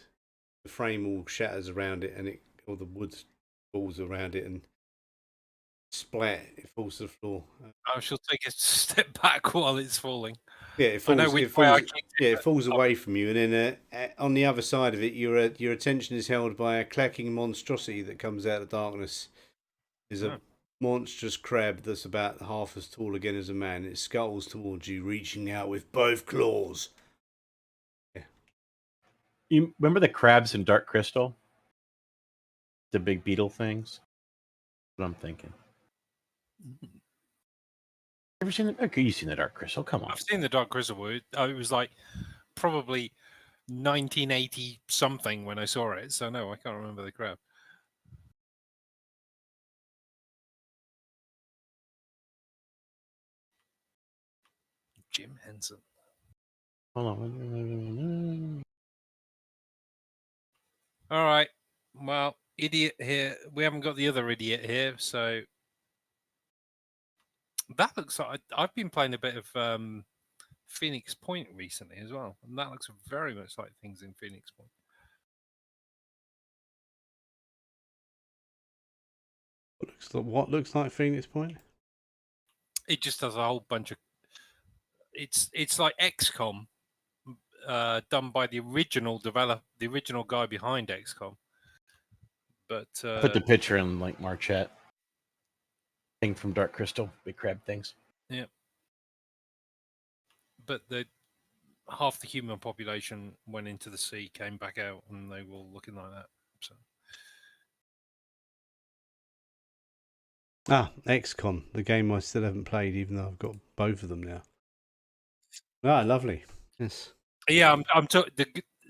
The frame all shatters around it, and all the wood falls around it, and splat, it falls to the floor. I shall take a step back while it's falling. Yeah, it I know falls. which It way I falls. kicked it, Yeah, it but falls away from you, and then on the other side of it, your attention is held by a clacking monstrosity that comes out of the darkness. There's a monstrous crab that's about half as tall again as a man. It scuttles towards you, reaching out with both claws. Yeah. You remember the crabs in Dark Crystal? The big beetle things? That's what I'm thinking. Ever seen it? Okay, you've seen the Dark Crystal. Come on. I've seen the Dark Crystal. It was like probably 1980 something when I saw it. So no, I can't remember the crab. Jim Henson. Hold on. All right. Well, idiot here. We haven't got the other idiot here, so that looks like I've been playing a bit of Phoenix Point recently as well, and that looks very much like things in Phoenix Point. What looks like Phoenix Point? It just does a whole bunch of. It's like XCOM, done by the original guy behind XCOM. But Put the picture in like Marchet. Thing from Dark Crystal, big crab things. Yeah. But half the human population went into the sea, came back out, and they were all looking like that. So. XCOM, the game I still haven't played, even though I've got both of them now. Lovely. Yes. Yeah, I'm talking.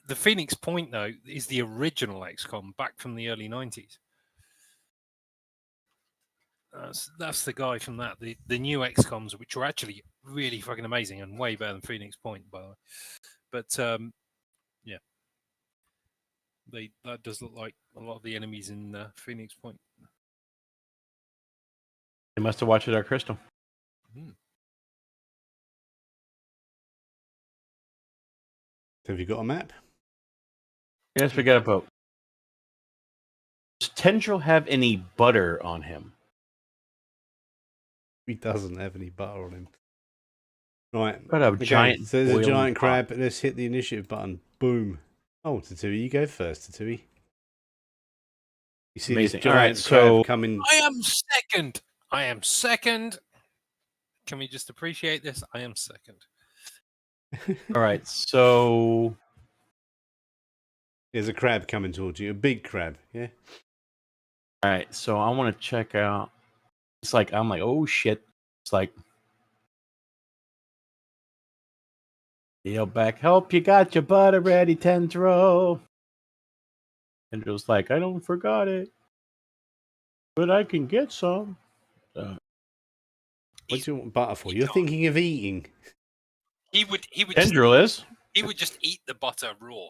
The Phoenix Point though is the original XCOM back from the early 90s. That's the guy from that. The new XComs, which are actually really fucking amazing and way better than Phoenix Point, by the way. But yeah, that does look like a lot of the enemies in Phoenix Point. They must have watched Dark Crystal. Have you got a map? Yes, we got a boat. Does Tendril have any butter on him? He doesn't have any butter on him. Right. Got a giant. So there's a giant pot. crab. Let's hit the initiative button. Boom. Oh, Tatui, you go first, Tatui. You see Amazing. this giant crab coming. I am second. Can we just appreciate this? I am second. All right, so there's a crab coming towards you, a big crab, yeah. All right, so I want to check out. It's like I'm like, oh shit! It's like, yell back, help! You got your butter ready, Tendril. Tendril's like, I don't forgot it, but I can get some. What do you want butter for? You're thinking of eating. He would. Tendril is. He would just eat the butter raw.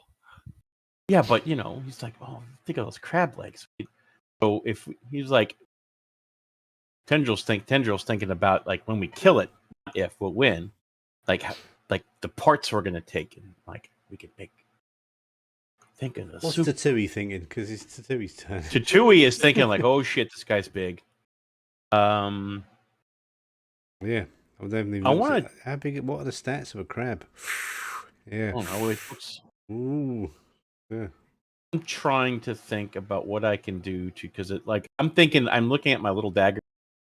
Yeah, but you know, he's like, oh, think of those crab legs. So if he's like, Tendril's thinking about like when we kill it, not if we'll win, like the parts we're gonna take and like we could make. Think of the What's Tatui thinking? Because it's Tatui's turn. Tatui is thinking like, oh shit, this guy's big. Yeah, I haven't even. How big? What are the stats of a crab? Yeah. Oh no, ooh. Yeah. I'm trying to think about what I can do to, because it like I'm looking at my little dagger,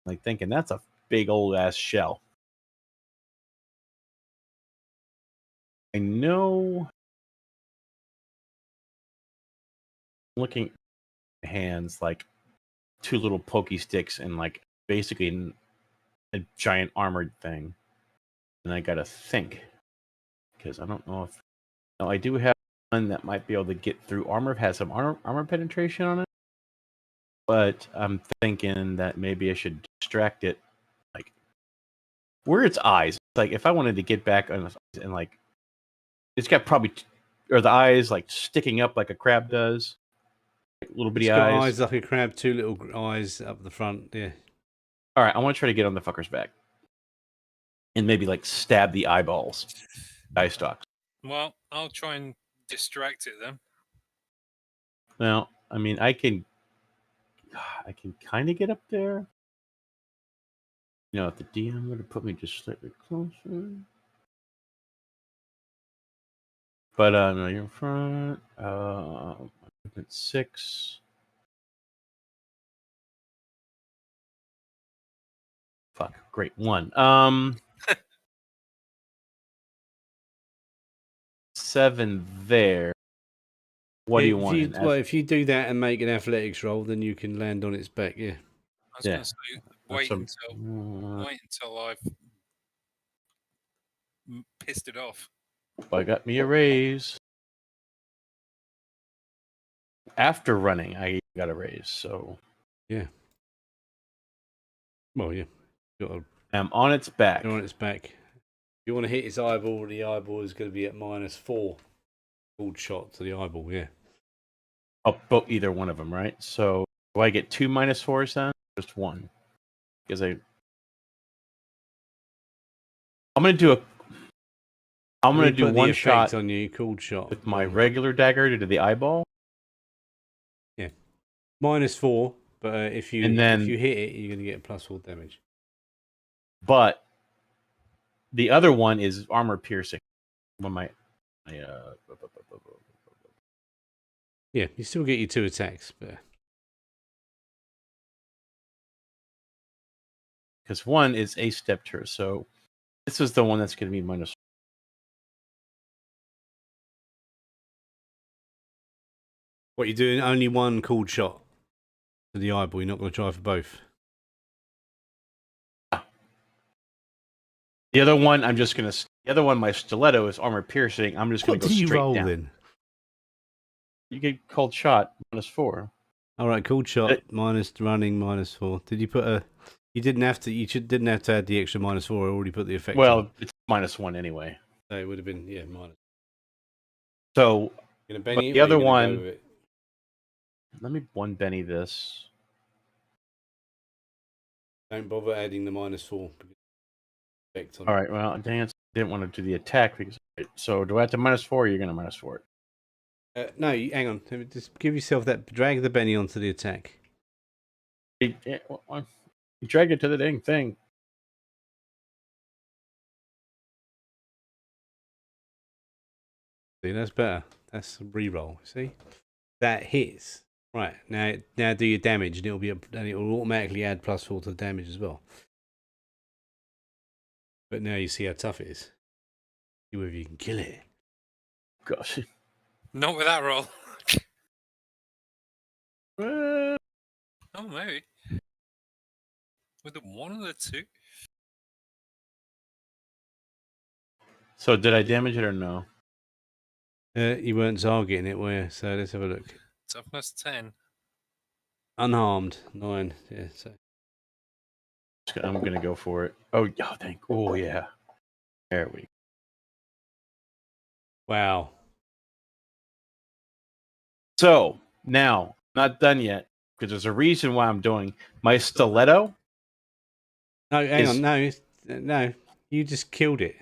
like thinking that's a big old ass shell. I know. Looking at hands like two little pokey sticks and like basically a giant armored thing, and I gotta think because I don't know if. No, I do have one that might be able to get through armor. It has some armor penetration on it. But I'm thinking that maybe I should distract it, like where its eyes. Like if I wanted to get back on and like, it's got probably or the eyes like sticking up like a crab does, like little bitty eyes like a crab, two little eyes up the front. Yeah. All right, I want to try to get on the fucker's back and maybe like stab the eyeballs, eye stalks. Well, I'll try and distract it then. Well, I mean, I can kind of get up there. You know, if the DM would have put me just slightly closer. But no, you're in front. Movement 6. Fuck, great 1. 7 there. What do you want? Well, if you do that and make an athletics roll, then you can land on its back. Yeah. I was going to say, wait until I've pissed it off. I got me a raise. After running, I got a raise. So yeah. Well, yeah. I'm on its back. You're on its back. If you want to hit its eyeball, the eyeball is going to be at -4. Pulled shot to the eyeball. Yeah. Oh, both either one of them, right? So do I get 2 -4s then? Just 1, because I'm gonna do a. I'm gonna do one shot on you, cold shot with my regular dagger to the eyeball. Yeah, -4. But if you hit it, you're gonna get +4 damage. But the other one is armor piercing. When yeah, you still get your 2 attacks, but because 1 is a step her, so this is the one that's going to be -. What, you're doing only one cold shot to the eyeball? You're not going to try for both? The other one, I'm just going to. The other one, my stiletto is armor piercing. I'm just going to go straight down. What do you roll then? You get cold shot -4. All right, cold shot minus running -4. Did you put a? You didn't have to. You didn't have to add the extra -4. I already put the effect. Well, it's -1 anyway. So it would have been minus. So but the other one. Let me one Benny this. Don't bother adding the -4. Effect on all right. Well, dang, didn't want to do the attack because. So do I have to -4? Or you're going to -4 it. No, hang on. Just give yourself that. Drag the Benny onto the attack. You drag it to the dang thing. See, that's better. That's a reroll. See, that hits. Right now do your damage, and it will automatically add +4 to the damage as well. But now you see how tough it is. See whether you can kill it. Gosh, not with that roll. Oh, maybe. With the 1 or the 2? So did I damage it or no? You weren't targeting it, were you? So let's have a look. Toughness 10. Unharmed 9. Yeah. So I'm gonna go for it. Oh yeah. There we go. Wow. So now, not done yet, because there's a reason why I'm doing my stiletto. No, hang on, no, you just killed it.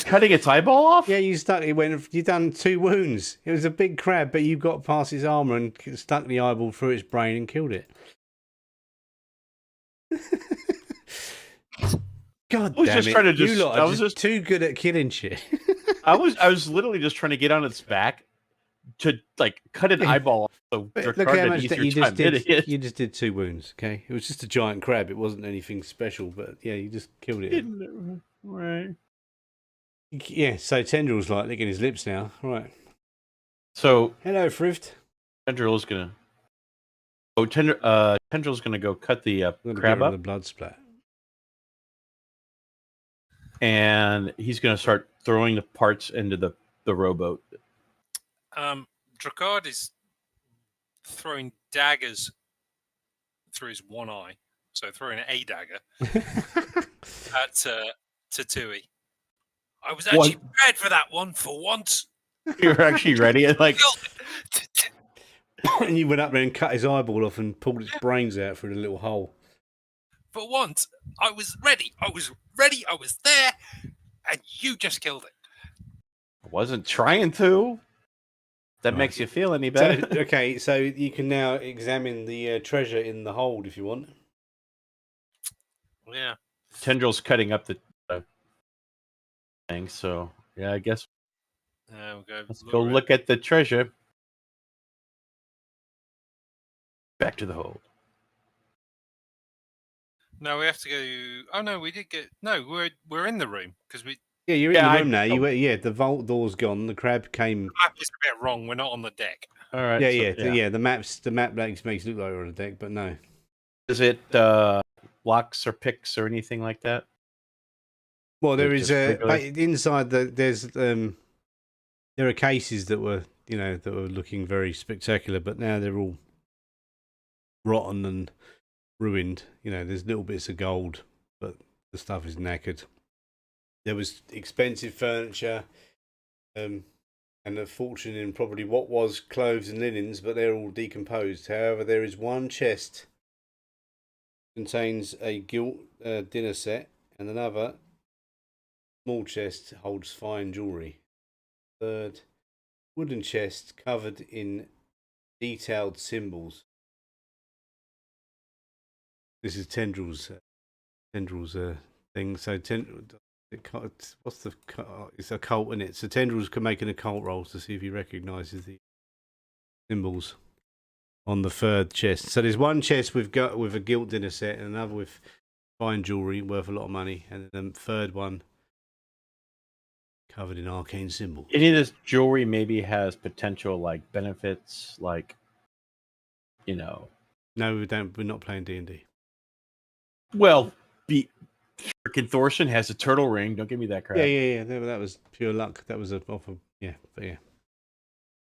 Cutting its eyeball off? Yeah, you stuck it when you done 2 wounds. It was a big crab, but you got past its armor and stuck the eyeball through its brain and killed it. God I was damn just it. trying to You lot I are was just too good at killing shit. I was literally just trying to get on its back to like cut an eyeball off. So look how much that you just did. You just did 2 wounds. Okay, it was just a giant crab. It wasn't anything special, but yeah, you just killed it. Right. Yeah. So Tendril's like licking his lips now. Right. So hello, Thrift. Tendril's gonna. Oh, Tendril's gonna go cut the crab up. The blood splat. And he's gonna start throwing the parts into the rowboat. Drakard is throwing daggers through his one eye, so throwing a dagger to Tui. I was actually prepared for that one for once. You were actually ready, like. And you went up there and cut his eyeball off and pulled its brains out through the little hole. For once, I was ready. I was ready. I was there, and you just killed it. I wasn't trying to. That makes you feel any better. So, okay, so you can now examine the treasure in the hold if you want. Yeah. Tendrils cutting up the thing. So yeah, I guess We'll let's go look at the treasure. Back to the hold. No, we have to go. Oh no, we did get. No, we're in the room because we. Yeah, you're in the room now. The vault door's gone. The crab came. The map is a bit wrong. We're not on the deck. All right. Yeah. The map makes it look like we're on the deck, but no. Is it locks or picks or anything like that? Well, there is inside there are cases that were looking very spectacular, but now they're all rotten and ruined. There's little bits of gold, but the stuff is knackered. There was expensive furniture, and a fortune in probably what was clothes and linens, but they're all decomposed. However, there is one chest contains a gilt dinner set, and another small chest holds fine jewellery. Third, wooden chest covered in detailed symbols. This is Tendrils thing. So it's a cult in it. So Tendrils can make an occult roll to see if he recognises the symbols on the third chest. So there's one chest with a gilt dinner set, and another with fine jewellery worth a lot of money, and then the third one covered in arcane symbols. Any of this jewelry maybe has potential like benefits, like No, we don't. We're not playing D&D. Well, freaking Thorson has a turtle ring. Don't give me that crap. Yeah. That was pure luck. That was but yeah.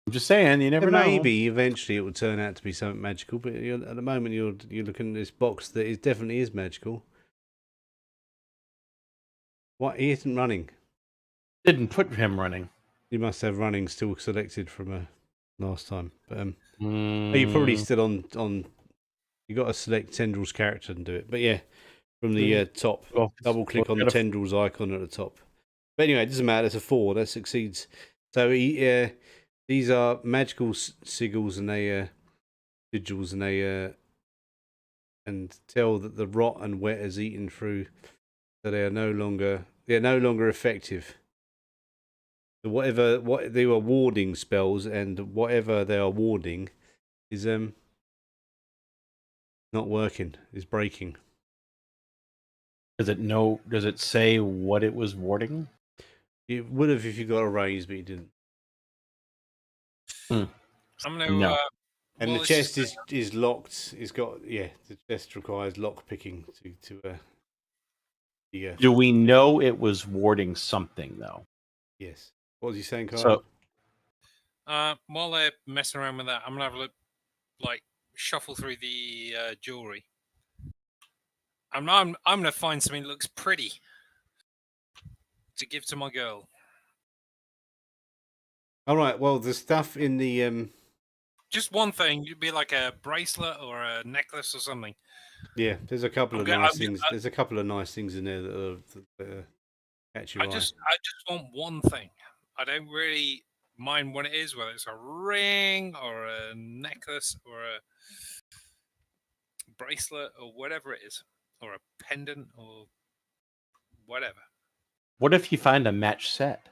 I'm just saying, you never know. Maybe eventually it will turn out to be something magical, but at the moment you're looking at this box that definitely is magical. What? He isn't running. Didn't put him running. You must have running still selected from last time, but you're probably still on. You got to select Tendrils character and do it, but yeah, from the top, double click on the Tendrils icon at the top. But anyway, it doesn't matter. It's a 4 that succeeds. So these are magical sigils, and they sigils, and they and tell that the rot and wet has eaten through, so they are no longer effective. So what they were warding spells, and whatever they are warding is not working. Is breaking. Does it say what it was warding? It would have if you got a raise, but you didn't. I'm gonna. No. And the chest is locked. It's got the chest requires lock picking to yeah. Do we know it was warding something though? Yes. What was he saying, Carl? So, while they're messing around with that, I'm gonna have a look, like shuffle through the jewelry. I'm gonna find something that looks pretty to give to my girl. All right. Well, the stuff in the just one thing. It'd be like a bracelet or a necklace or something. Yeah, there's a couple of nice things. There's a couple of nice things in there that catch your eye. I just want one thing. I don't really mind what it is, whether it's a ring or a necklace or a bracelet or whatever it is, or a pendant or whatever. What if you find a match set?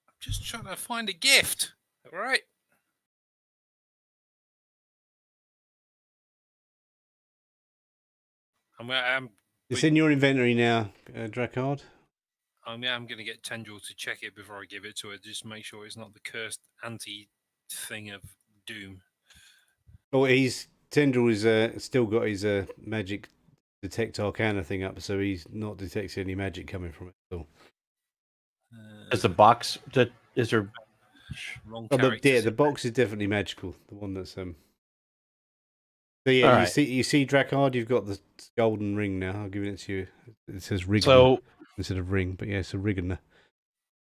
I'm just trying to find a gift. All right. It's in your inventory now, Drakard. I'm going to get Tendril to check it before I give it to her, just to make sure it's not the cursed anti-thing of doom. Oh, Tendril is still got his magic detect arcana thing up, so he's not detecting any magic coming from it at all. Is the box is there? Wrong the box is definitely magical. The one that's So yeah, you see, Drakard, you've got the golden ring now. I'll give it to you. It says Rigna instead of ring, but yeah, it's a Rigna.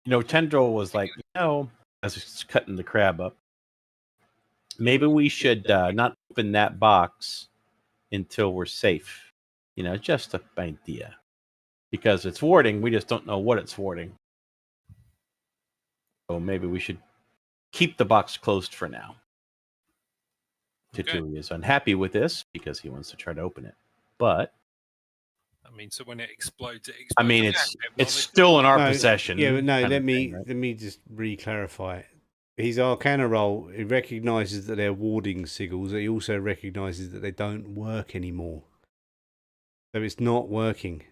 Tendril was like, as he's cutting the crab up, maybe we should not open that box until we're safe. Just an idea. Because it's warding, we just don't know what it's warding. So maybe we should keep the box closed for now. Tatui is unhappy with this because he wants to try to open it. But I mean, so when it explodes, it explodes. I mean, it's still in our possession. Yeah, but no. kind Let of me thing, right? let me just re-clarify. His Arcana roll, he recognises that they're warding sigils. He also recognises that they don't work anymore. So it's not working.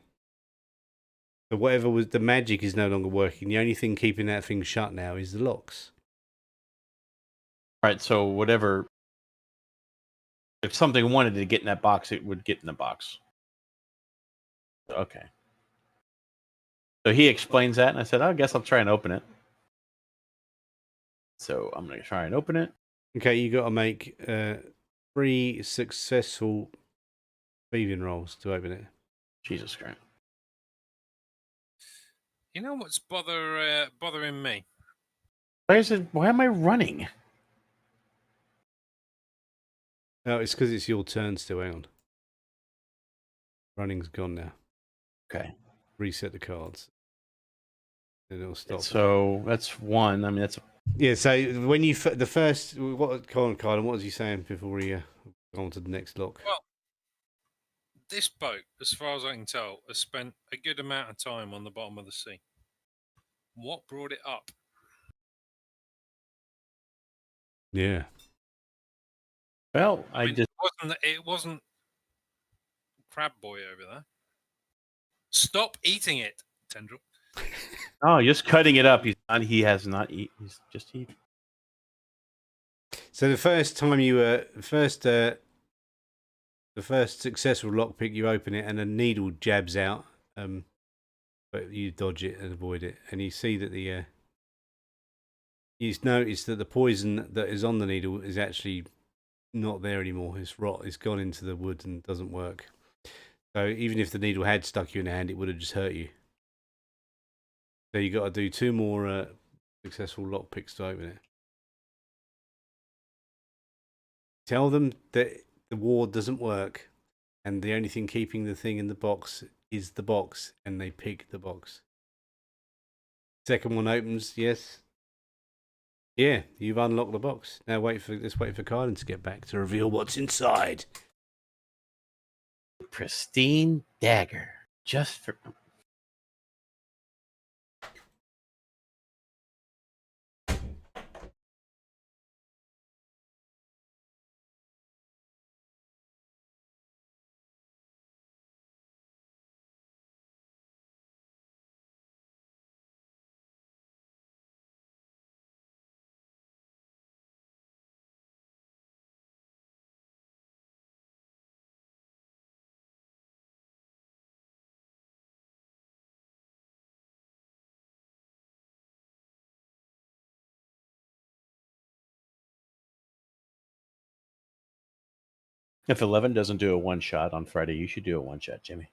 So whatever was the magic is no longer working. The only thing keeping that thing shut now is the locks. All right, so whatever. If something wanted to get in that box, it would get in the box. Okay. So he explains that, and I said, I guess I'll try and open it. So I'm going to try and open it. Okay, you got to make 3 successful thieving rolls to open it. Jesus Christ. You know what's bothering me? Why am I running? No, it's because it's your turn still. Hang on. Running's gone now. Okay. Reset the cards. And it'll stop. So that's one. I mean, that's Yeah, so when you the first Colin, what was he saying before we go on to the next lock? Well, this boat, as far as I can tell, has spent a good amount of time on the bottom of the sea. What brought it up? Yeah. well. I mean, it wasn't Crab Boy over there. Stop eating it, Tendril. Oh, just cutting it up. He has not eaten. He's just eating. So the first time you the first successful lockpick, you open it and a needle jabs out, but you dodge it and avoid it, and you see that you notice that the poison that is on the needle is actually not there anymore. It's gone into the wood and doesn't work. So even if the needle had stuck you in the hand, it would have just hurt you. So you got to do 2 more successful lockpicks to open it. Tell them that the ward doesn't work, and the only thing keeping the thing in the box is the box, and they pick the box. Second one opens, yes. Yeah, you've unlocked the box. Now let's wait for Carlin to get back to reveal what's inside. Pristine dagger. Just for. If 11 doesn't do a one shot on Friday, you should do a one shot, Jimmy.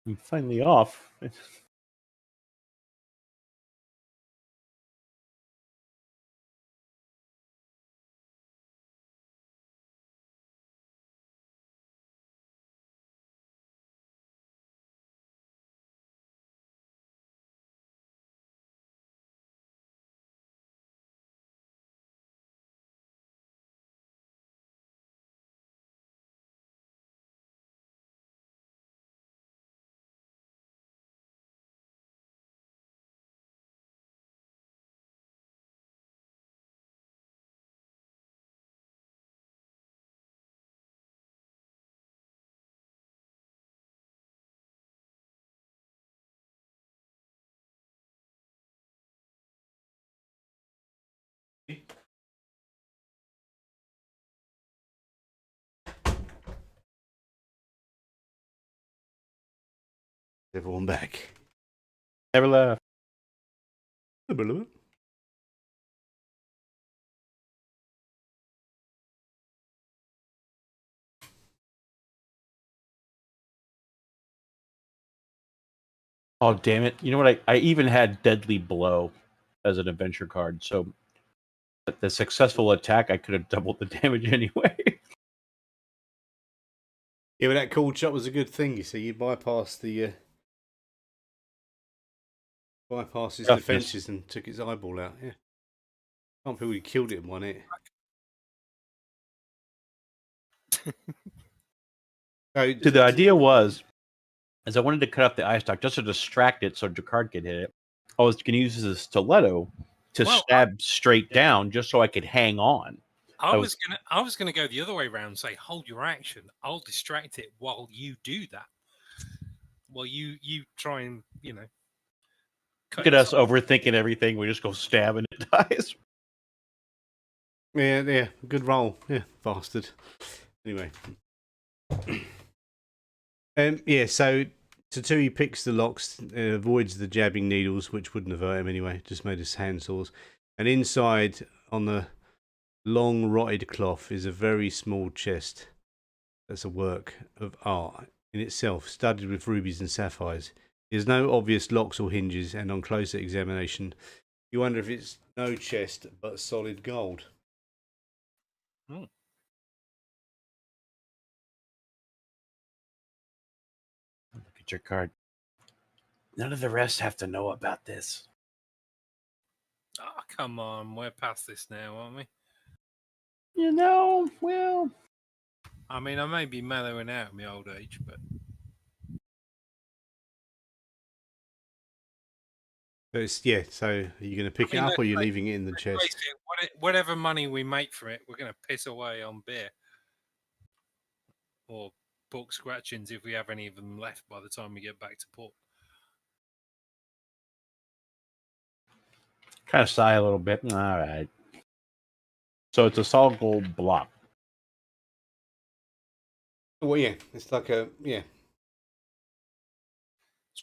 I'm finally off. Everyone back. Never left. Oh, damn it. You know what? I even had Deadly Blow as an adventure card. So the successful attack, I could have doubled the damage anyway. Yeah, but that cold shot was a good thing. You see, you bypassed the his defenses and took his eyeball out. Yeah. Can't believe we killed it in one hit. So the idea was, as I wanted to cut off the eye stalk just to distract it so Jacquard could hit it, I was going to use the stiletto to stab straight down just so I could hang on. I was gonna go the other way around and say, hold your action. I'll distract it while you do that. While you try and, look at us overthinking everything. We just go stab and it dies. Yeah, good roll. Yeah, bastard. Anyway. So Tatui picks the locks, avoids the jabbing needles, which wouldn't have hurt him anyway, just made his hand sores. And inside, on the long rotted cloth, is a very small chest. That's a work of art in itself, studded with rubies and sapphires. There's no obvious locks or hinges, and on closer examination, you wonder if it's no chest but solid gold. Hmm. Look at your card. None of the rest have to know about this. Oh, come on. We're past this now, aren't we? Well... I mean, I may be mellowing out in my old age, but... So are you going to pick it up or are you leaving it in the chest? Whatever money we make from it, we're going to piss away on beer. Or pork scratchings if we have any of them left by the time we get back to port. Kind of sigh a little bit. All right. So it's a solid gold block. Well, yeah, it's like a It's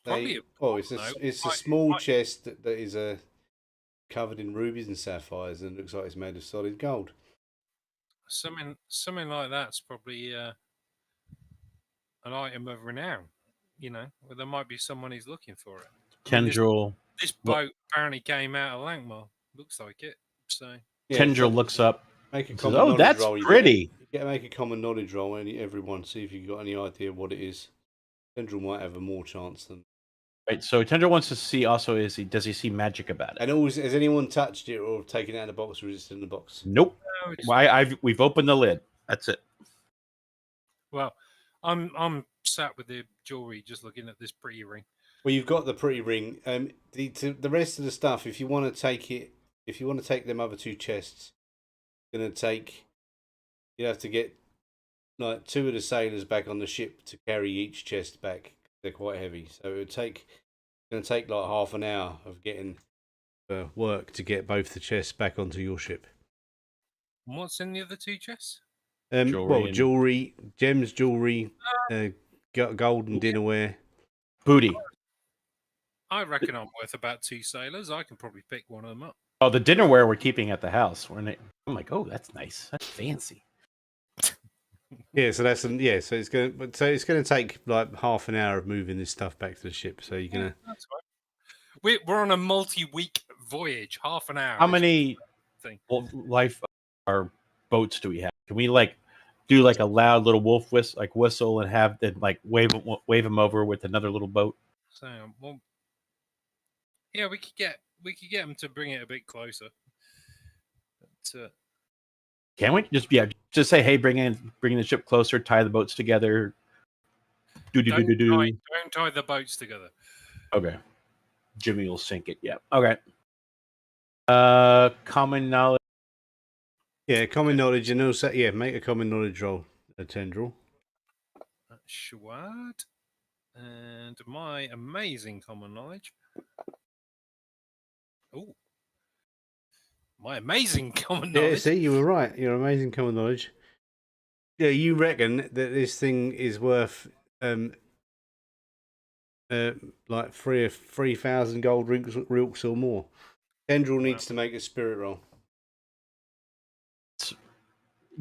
probably it's a small chest that is covered in rubies and sapphires and looks like it's made of solid gold. Something like that's probably an item of renown. Where there might be someone who's looking for it. Tendril. This boat apparently came out of Lankhmar. Looks like it. So Tendril looks up. Make a common knowledge that's roll. Pretty. You get to make a common knowledge roll. Everyone, see if you got any idea what it is. Tendril might have a more chance than. Right. So Tendril wants to see also does he see magic about it? And always, has anyone touched it or taken it out of the box, or is it still in the box? Nope. We've opened the lid. That's it. Well, I'm sat with the jewelry, just looking at this pretty ring. Well, you've got the pretty ring. The rest of the stuff, if you want to take it, if you want to take them other two chests, you have to get like 2 of the sailors back on the ship to carry each chest back. They're quite heavy, so it's going to take like half an hour of getting work to get both the chests back onto your ship. And what's in the other 2 chests? Jewelry, gems, jewelry, gold and dinnerware, booty. I reckon I'm worth about 2 sailors. I can probably pick one of them up. Oh, the dinnerware we're keeping at the house. I'm like, oh, that's nice. That's fancy. Yeah, so that's so it's going to take like half an hour of moving this stuff back to the ship. So you're gonna. That's right. We're on a multi-week voyage. Half an hour. How many boats do we have? Can we do like a loud little wolf whistle and have them wave them over with another little boat? So yeah, we could get them to bring it a bit closer. But, can we just say, hey, bring the ship closer, tie the boats together. Don't tie the boats together. Okay. Jimmy will sink it. Yeah. Okay. Common knowledge. Yeah, common knowledge, and also make a common knowledge roll, Tendril. Shwad. And my amazing common knowledge. Oh. My amazing common knowledge. Yeah, see, you were right. Your amazing common knowledge. Yeah, you reckon that this thing is worth like 3,000 gold rilks or more. Tendril needs to make a spirit roll.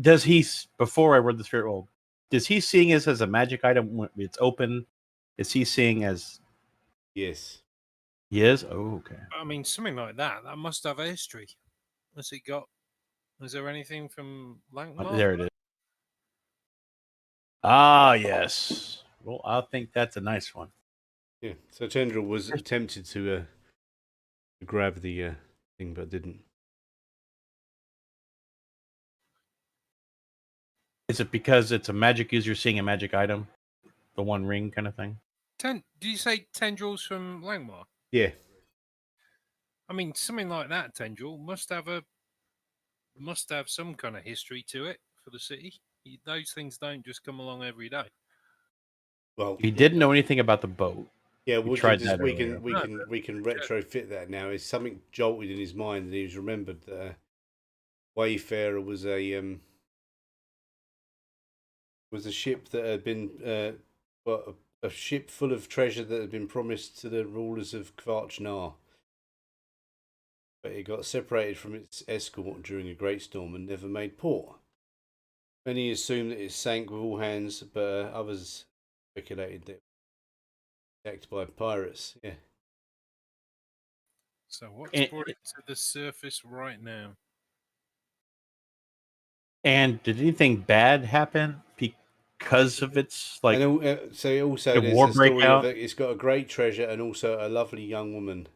Does he? Before I read the spirit roll, does he seeing this as a magic item when it's open? Is he seeing as? Yes. He is? Oh, okay. I mean, something like that must have a history. Has it got? Is there anything from Lankhmar? There it is. Ah, yes. Well, I think that's a nice one. Yeah. So Tendril was tempted to grab the thing, but didn't. Is it because it's a magic user seeing a magic item? The one ring kind of thing? Do you say tendrils from Lankhmar? Yeah. I mean, something like that tendril must have some kind of history to it for the city. Those things don't just come along every day. Well, He didn't know anything about the boat. yeah, we tried that we earlier. can retrofit that now. It's something jolted in his mind, and he's remembered that Wayfarer was a ship that had been a ship full of treasure that had been promised to the rulers of Kvarchnar. But it got separated from its escort during a great storm and never made port. Many assumed that it sank with all hands, but others speculated that it was attacked by pirates. Yeah. So what's brought it to the surface right now? And did anything bad happen because of its like? And so also the there's war a story breakout? of it. It's got a great treasure and also a lovely young woman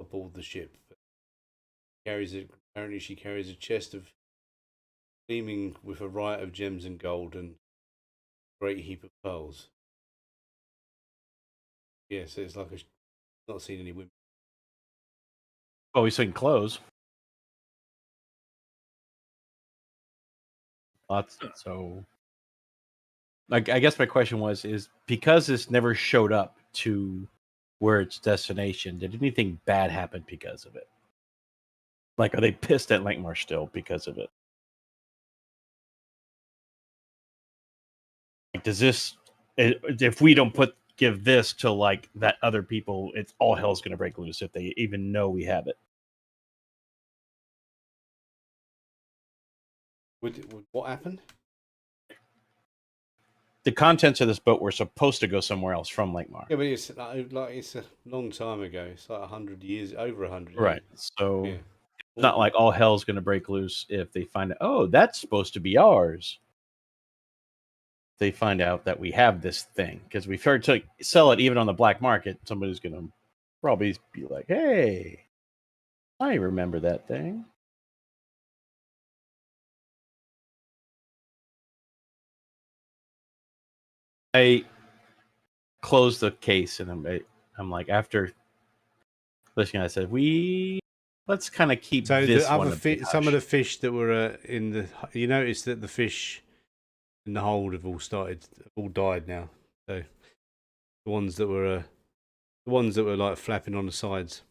aboard the ship. Apparently she carries a chest of gleaming with a riot of gems and gold and a great heap of pearls. Yeah, so it's like not seen any women. Oh, we've seen clothes. Lots. So, like, I guess my question is because this never showed up to where its destination, did anything bad happen because of it? Like, are they pissed at Lankhmar still because of it? Like, does this, if we don't give this to like that other people, it's all hell's going to break loose if they even know we have it. What happened? The contents of this boat were supposed to go somewhere else from Lankhmar. Yeah, but it's it's a long time ago. It's like 100 years, over 100 years. Right. So Yeah. it's not like all hell's going to break loose if they find out, oh, that's supposed to be ours. They find out that we have this thing because we start to sell it even on the black market. Somebody's going to probably be like, hey, I remember that thing. I closed the case and I'm like, after listening, I said, let's kind of keep so this the other one. some of the fish that were in the, you notice that the fish in the hold have all died now. So the ones that were like flapping on the sides.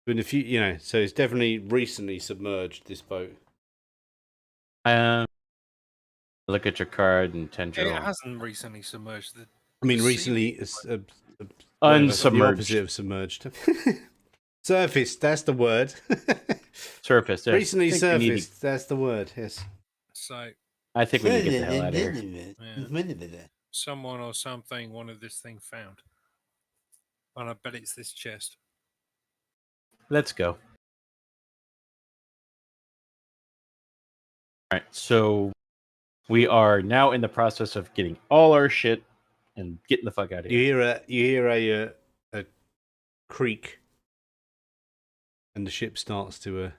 In a few, so it's definitely recently submerged, this boat. Look at your card and tendril. It hasn't recently submerged. I mean, recently it's unsubmerged. The opposite of submerged. Surfaced, that's the word. Surfaced. Recently surfaced, that's the word, yes. So I think we need to get the hell out of here. Yeah. Someone or something wanted this thing found. And I bet it's this chest. Let's go. All right, so we are now in the process of getting all our shit and getting the fuck out of here. You hear a creak, and the ship starts to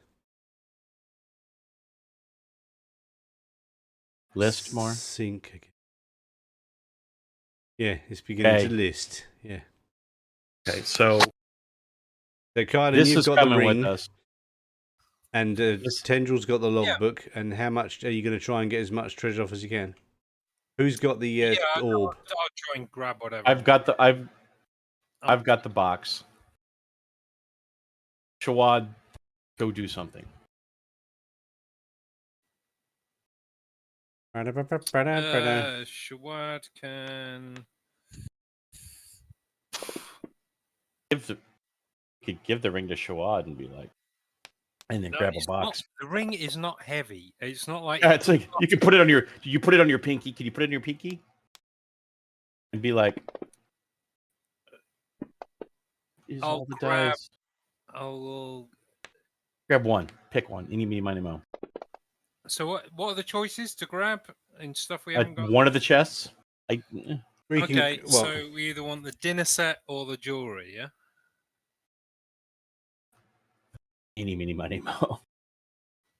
list more. Sink again. Yeah, it's beginning to list. Yeah. Okay, so Carden, this you've is got coming the ring, with us. And Tendrill's got the logbook. And how much are you going to try and get as much treasure off as you can? Who's got the orb? I'll try and grab whatever. I've got the box. Shawad, go do something. Shawad can give the ring to Shawad and be like, and then grab a box. The ring is not heavy. It's not like it's like you can put it on your. You put it on your pinky. Can you put it on your pinky? And be like, I'll grab. I'll grab one. Pick one. Any, meeny, miny, mo. So what are the choices to grab and stuff we haven't got? One of the chests. Okay, so we either want the dinner set or the jewelry, yeah? Any, meeny, miny, mo.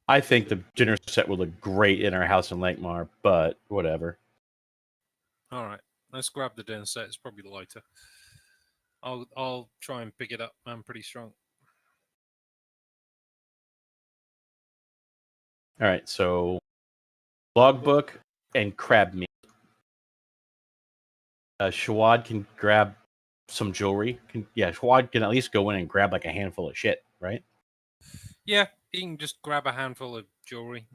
I think the dinner set would look great in our house in Lankhmar, but whatever. All right, let's grab the dinner set. It's probably lighter. I'll try and pick it up. I'm pretty strong. All right, so logbook and crab meat. Shawad can grab some jewelry. Shawad can at least go in and grab like a handful of shit, right? Yeah, he can just grab a handful of jewelry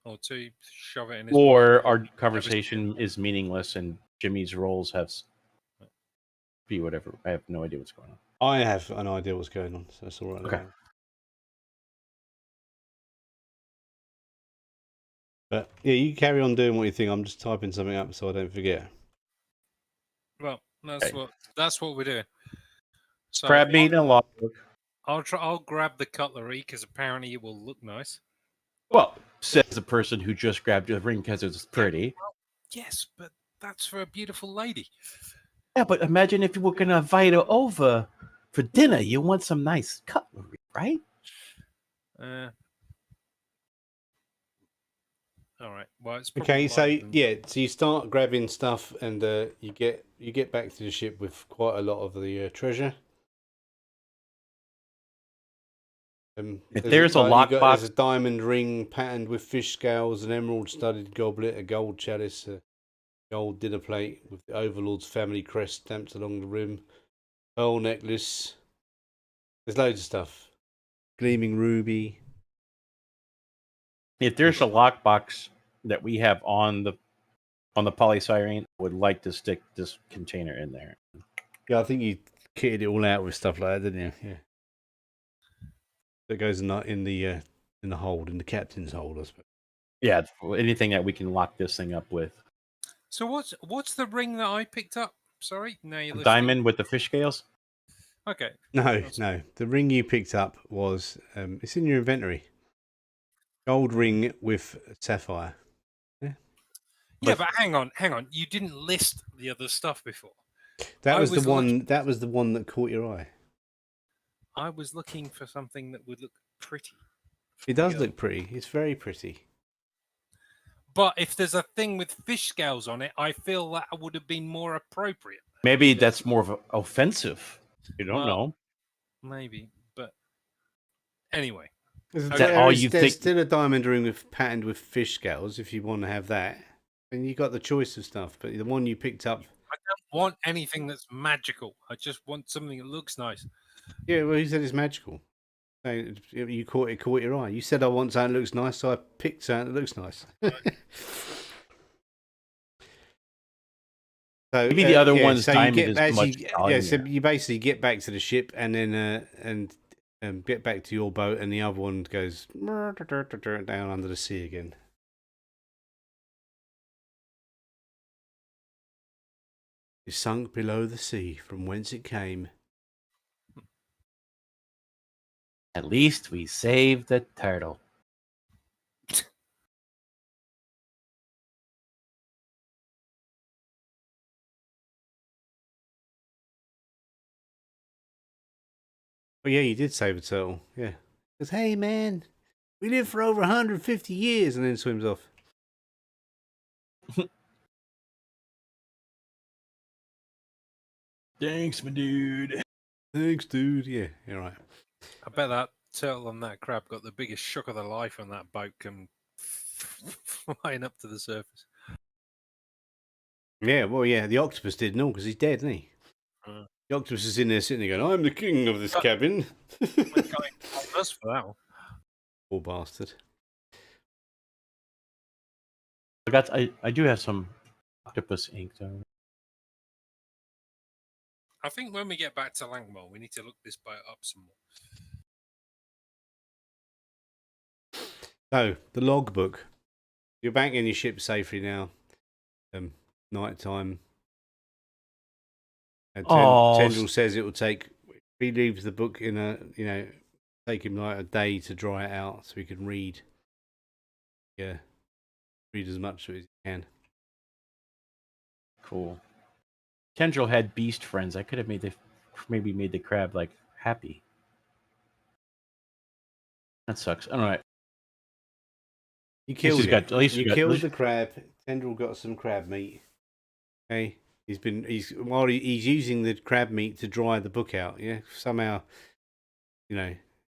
or two, shove it in his Or pocket. our conversation is meaningless and Jimmy's roles have be whatever. I have no idea what's going on. I have an idea what's going on, so that's all right. Okay. But yeah, you carry on doing what you think. I'm just typing something up so I don't forget. Well, that's what we're doing. So Crab meat and a logbook. I'll grab the cutlery because apparently it will look nice. Well, says the person who just grabbed the ring because it's pretty. Well, yes, but that's for a beautiful lady. Yeah, but imagine if you were gonna invite her over for dinner. You want some nice cutlery, right? All right. Well, it's okay. So so you start grabbing stuff, and you get back to the ship with quite a lot of the treasure. If there's a lockbox, there's a diamond ring patterned with fish scales, an emerald-studded goblet, a gold chalice, a gold dinner plate with the Overlord's family crest stamped along the rim, pearl necklace. There's loads of stuff. Gleaming ruby. If there's a lockbox that we have on the polystyrene, I would like to stick this container in there. Yeah, I think you kitted it all out with stuff like that, didn't you? Yeah. That goes in the hold, in the captain's hold, I suppose. Yeah, anything that we can lock this thing up with. So what's the ring that I picked up? Sorry, no, you diamond with the fish scales. Okay. No. The ring you picked up was it's in your inventory. Gold ring with sapphire. Yeah, but hang on. You didn't list the other stuff before. That was the one that caught your eye. I was looking for something that would look pretty. It does look pretty. It's very pretty. But if there's a thing with fish scales on it, I feel that would have been more appropriate. Maybe that's more of offensive. You don't know. Maybe, but anyway. There's still a diamond ring patterned with fish scales if you want to have that. And you got the choice of stuff, but the one you picked up. I don't want anything that's magical. I just want something that looks nice. Yeah, well, you said it's magical. You caught your eye. You said I want something that looks nice, so I picked something that looks nice. So maybe the other one's so diamond is much. So you basically get back to the ship and then get back to your boat, and the other one goes down under the sea again. It sunk below the sea from whence it came. At least we saved the turtle. Oh yeah, you did save a turtle. Yeah. Because hey man, we lived for over 150 years, and then swims off. Thanks, my dude. Thanks, dude. Yeah, you're right. I bet that turtle and that crab got the biggest shock of their life on that boat come flying up to the surface. Yeah, well, yeah, the octopus did, no, because he's dead, isn't he? The octopus is in there sitting there going, I'm the king of this cabin. That's for that one. Poor bastard. I do have some octopus ink, though. I think when we get back to Lankhmar, we need to look this boat up some more. So, the logbook. You're back in your ship safely now. Night time. Tendril says it will take. He leaves the book in take him like a day to dry it out so he can read. Yeah, read as much as he can. Cool. Tendril had beast friends. I could have made the crab like happy. That sucks. All right. You killed it. At least you got, killed the crab. Tendril got some crab meat. Okay, he's using the crab meat to dry the book out. Yeah, somehow,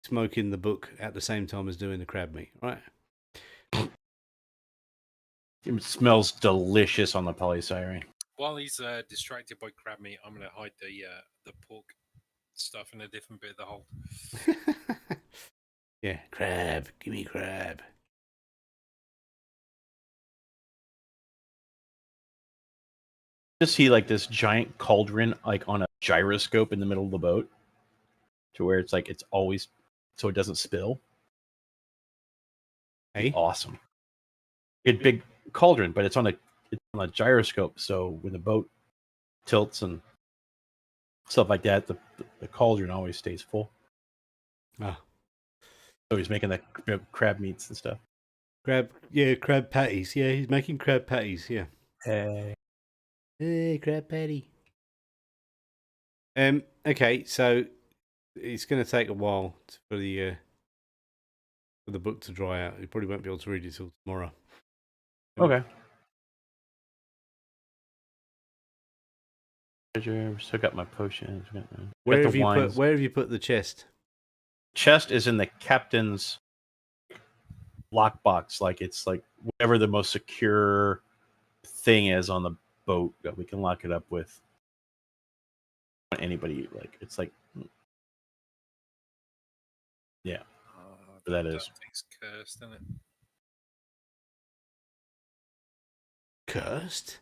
smoking the book at the same time as doing the crab meat. Right. It smells delicious on the polystyrene. While he's distracted by crab meat, I'm going to hide the pork stuff in a different bit of the hold. Yeah, crab. Give me crab. Just see like this giant cauldron like on a gyroscope in the middle of the boat, to where it's like it's always so it doesn't spill. Hey, awesome. It's big cauldron, but it's on a gyroscope. So when the boat tilts and stuff like that, the cauldron always stays full. Ah. So he's making the crab meats and stuff. Crab patties. Yeah, he's making crab patties. Yeah. Hey, crab patty. Okay, so it's going to take a while for the book to dry out. You probably won't be able to read it till tomorrow. Okay. Still got my potions. Where have you put the chest? Chest is in the captain's lockbox. Like it's like whatever the most secure thing is on the boat that we can lock it up with. Anybody like it's like, yeah, that is. Thing's cursed, isn't it? Cursed?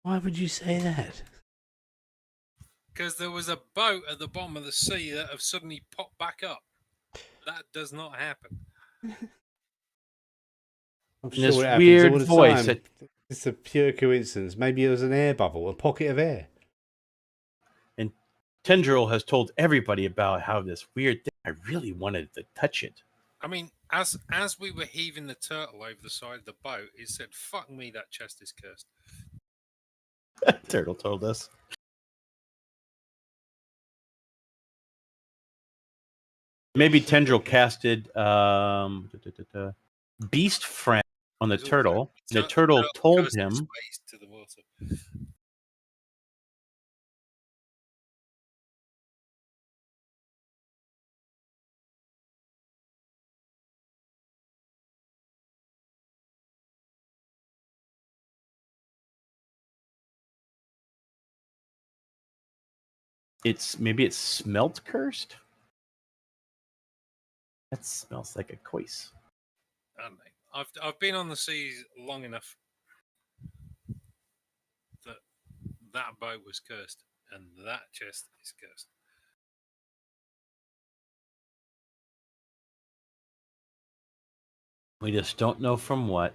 Why would you say that? Because there was a boat at the bottom of the sea that have suddenly popped back up. That does not happen. I'm sure this it weird all the voice. Time. It's a pure coincidence. Maybe it was an air bubble, a pocket of air. And Tendril has told everybody about how this weird thing. I really wanted to touch it. I mean, as we were heaving the turtle over the side of the boat, it said, "Fuck me, that chest is cursed." Turtle told us. Maybe Tendril casted Beast Friend on the turtle. The turtle told him. To the water. Maybe it's smelt cursed. That smells like a quoise. I don't know. I've been on the seas long enough that boat was cursed and that chest is cursed. We just don't know from what.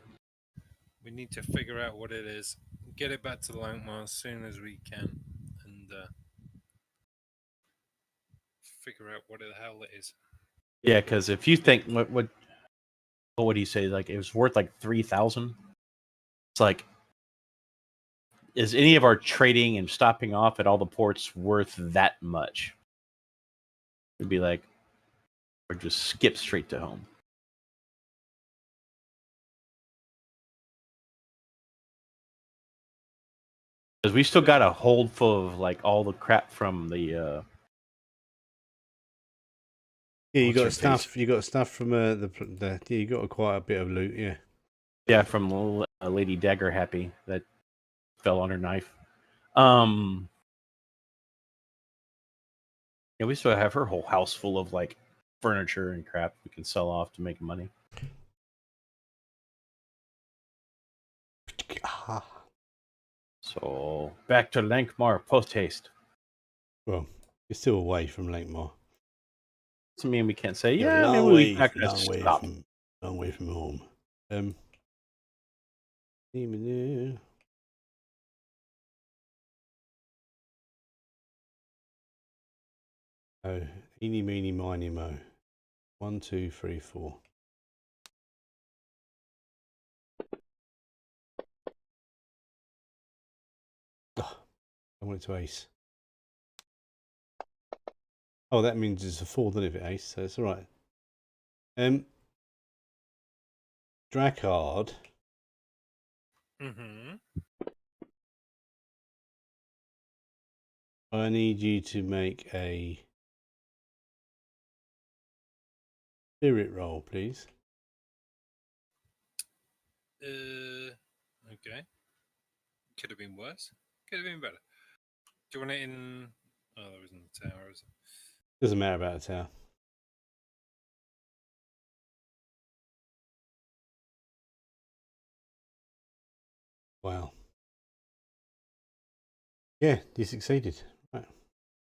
We need to figure out what it is, get it back to Lankhmar as soon as we can, and figure out what the hell it is. Yeah, because if you think what would he say? Like it was worth like 3,000. It's like, is any of our trading and stopping off at all the ports worth that much? It'd be like, or just skip straight to home. Because we still got a hold full of like all the crap from the. Yeah, you got stuff. You got stuff from yeah, you got quite a bit of loot. Yeah. Yeah, from Lady Dagger Happy that fell on her knife. Yeah, we still have her whole house full of like furniture and crap we can sell off to make money. So back to Lankhmar post haste. Well, you're still away from Lankhmar. Doesn't mean we can't say, yeah, maybe we're not going to stop. Long way from home. Oh, eeny, meeny, miny, mo. 1, 2, 3, 4. Oh, I want it to ace. Oh, that means it's a 4, doesn't it, if it ace, so it's alright. Drakard. Mm-hmm. I need you to make a spirit roll, please. Okay. Could have been worse. Could have been better. Do you want it in? Oh, there isn't a tower, is it? Doesn't matter about the tower. Wow. Yeah, you succeeded. Right.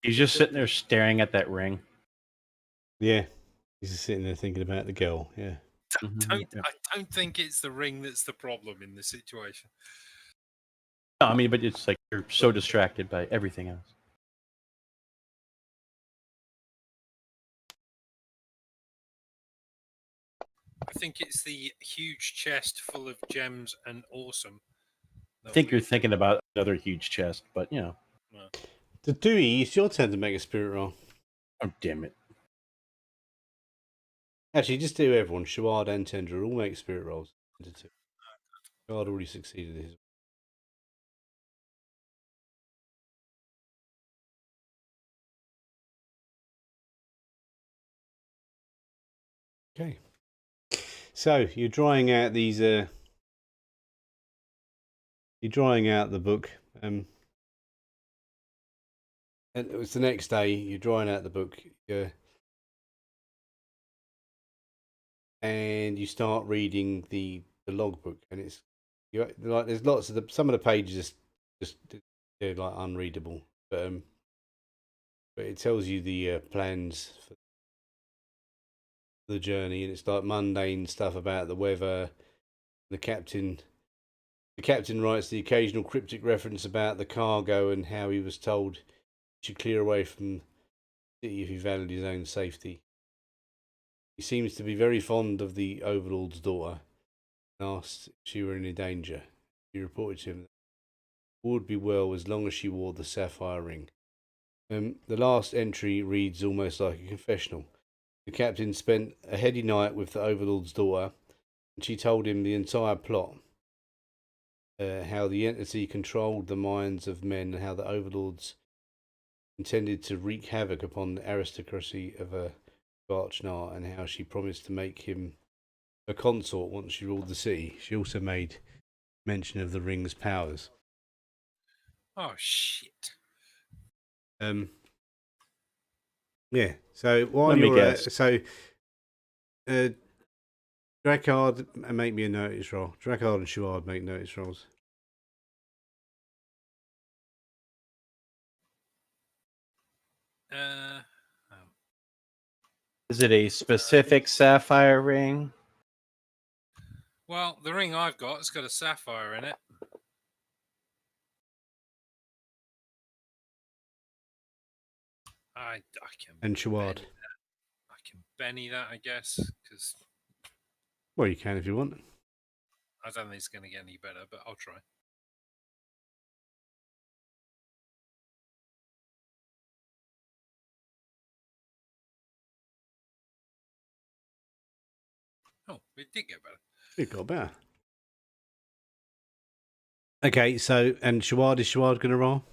He's just sitting there staring at that ring. Yeah, he's just sitting there thinking about the girl. Yeah. I don't think it's the ring that's the problem in this situation. No, I mean, but it's like you're so distracted by everything else. I think it's the huge chest full of gems and awesome. I think you're thinking about another huge chest, but you know. No. The Dewey, it's your turn to make a spirit roll. Oh, damn it. Actually, just do everyone. Shawad and Tendra all make spirit rolls. Shawad already succeeded his. Okay. So you're drying out these. You're drying out the book. And it was the next day. You're drying out the book. Yeah. And you start reading the logbook, and it's like there's lots of some of the pages just they're like unreadable, but it tells you the plans for the journey, and it's like mundane stuff about the weather. The captain writes the occasional cryptic reference about the cargo and how he was told he should clear away from the city if he valued his own safety. He seems to be very fond of the Overlord's daughter and asked if she were in any danger. She reported to him that all would be well as long as she wore the sapphire ring. The last entry reads almost like a confessional. The captain spent a heady night with the Overlord's daughter, and she told him the entire plot. How the entity controlled the minds of men, and how the Overlords intended to wreak havoc upon the aristocracy of Barchnar, and how she promised to make him a consort once she ruled the city. She also made mention of the ring's powers. Oh shit! Yeah. So while Let me you're guess. Drakard, make me a notice roll. Drakard and Shuard make notice rolls. Is it a specific sapphire ring? Well, the ring I've got, it's got a sapphire in it. I can. And Shuard. I can Benny that, I guess, because. Well, you can if you want. I don't think it's going to get any better, but I'll try. Oh, it did get better. It got better. Okay, so, and is Shuard going to roll?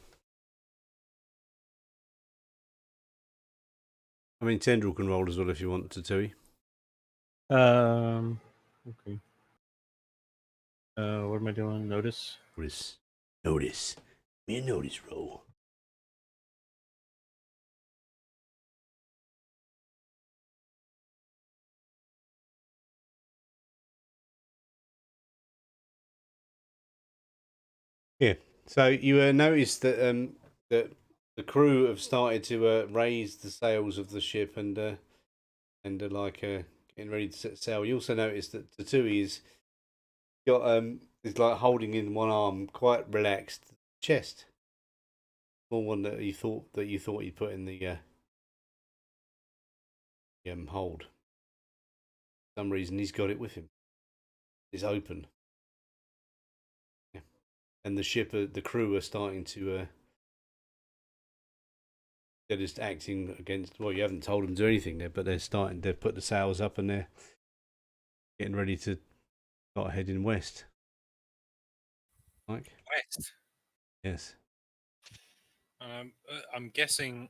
I mean, Tendril can roll as well if you want to, Tui. Okay. What am I doing? Notice? Notice. Me a notice roll. Yeah. So you notice that that the crew have started to raise the sails of the ship and like getting ready to set sail. You also notice that Tatui is got is like holding in one arm, quite relaxed, chest. Small one that you thought he'd put in the hold. For some reason he's got it with him. It's open. Yeah. And the ship, the crew are starting to. They're just acting against. Well, you haven't told them to do anything there, but they're starting. They've put the sails up and they're getting ready to Start heading west. Mike? West. Yes. I'm guessing,